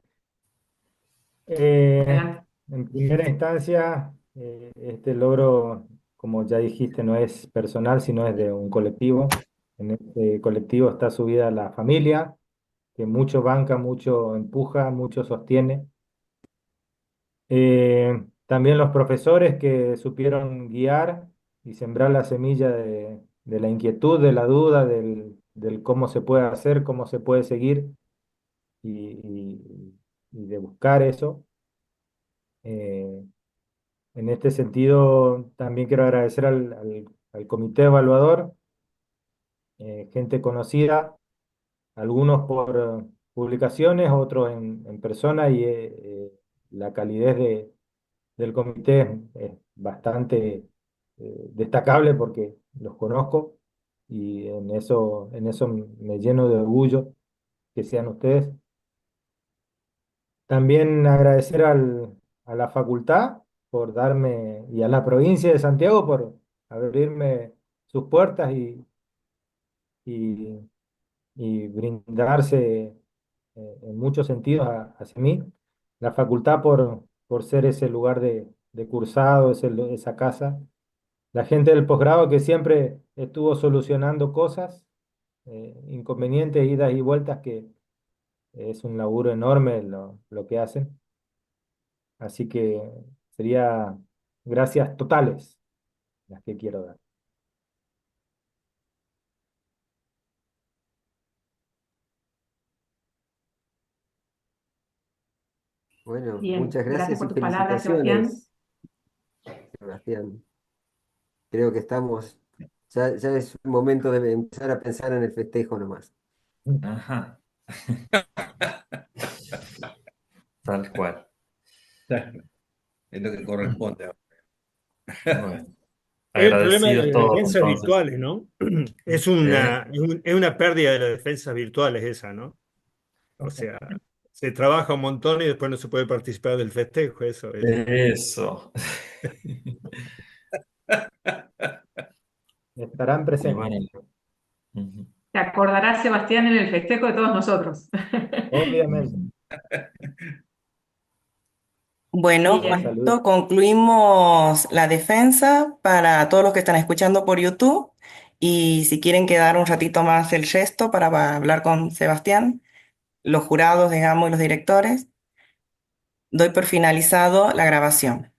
Speaker 2: Eh,
Speaker 1: Adelante.
Speaker 2: en primera instancia, este logro, como ya dijiste, no es personal, sino es de un colectivo. En este colectivo está subida la familia, que mucho banca, mucho empuja, mucho sostiene. También los profesores que supieron guiar y sembrar la semilla de la inquietud, de la duda, del cómo se puede hacer, cómo se puede seguir y de buscar eso. Eh, en este sentido, también quiero agradecer al comité evaluador gente conocida, algunos por publicaciones, otros en persona, y la calidez del comité es bastante destacable porque los conozco y en eso me lleno de orgullo que sean ustedes. También agradecer a la facultad por darme, y a la provincia de Santiago por abrirme sus puertas y, y brindarse en muchos sentidos hacia mí. La facultad por ser ese lugar de cursado, esa casa. La gente del posgrado que siempre estuvo solucionando cosas, inconvenientes, idas y vueltas, que es un laburo enorme lo que hacen. Así que sería gracias totales las que quiero dar.
Speaker 5: Bueno,
Speaker 1: Bien,
Speaker 5: muchas
Speaker 1: gracias
Speaker 5: gracias
Speaker 1: por
Speaker 5: y
Speaker 1: tus palabras, Sebastián.
Speaker 5: felicitaciones, Sebastián. Creo que ya es un momento de empezar a pensar en el festejo nomás.
Speaker 4: Ajá, tal cual.
Speaker 3: Claro, es lo que corresponde.
Speaker 4: Bueno,
Speaker 7: Es el problema de
Speaker 4: agradecidos
Speaker 7: las
Speaker 4: todos
Speaker 7: defensas
Speaker 4: entonces.
Speaker 7: virtuales, ¿no? Es
Speaker 4: ¿Eh?
Speaker 7: es una pérdida de las defensas virtuales esa, ¿no? O sea, se trabaja un montón y después no se puede participar del festejo, eso es.
Speaker 4: Eso.
Speaker 2: Estarán
Speaker 4: Y bueno,
Speaker 2: presentes,
Speaker 4: ujú,
Speaker 1: Te acordarás, Sebastián, en el festejo de todos nosotros.
Speaker 2: obviamente.
Speaker 4: ujú.
Speaker 6: Bueno,
Speaker 2: La
Speaker 6: con
Speaker 1: Bien,
Speaker 2: salud.
Speaker 6: esto concluimos la defensa para todos los que están escuchando por YouTube. Y si quieren quedar un ratito más el resto para hablar con Sebastián, los jurados, digamos, y los directores, doy por finalizado la grabación.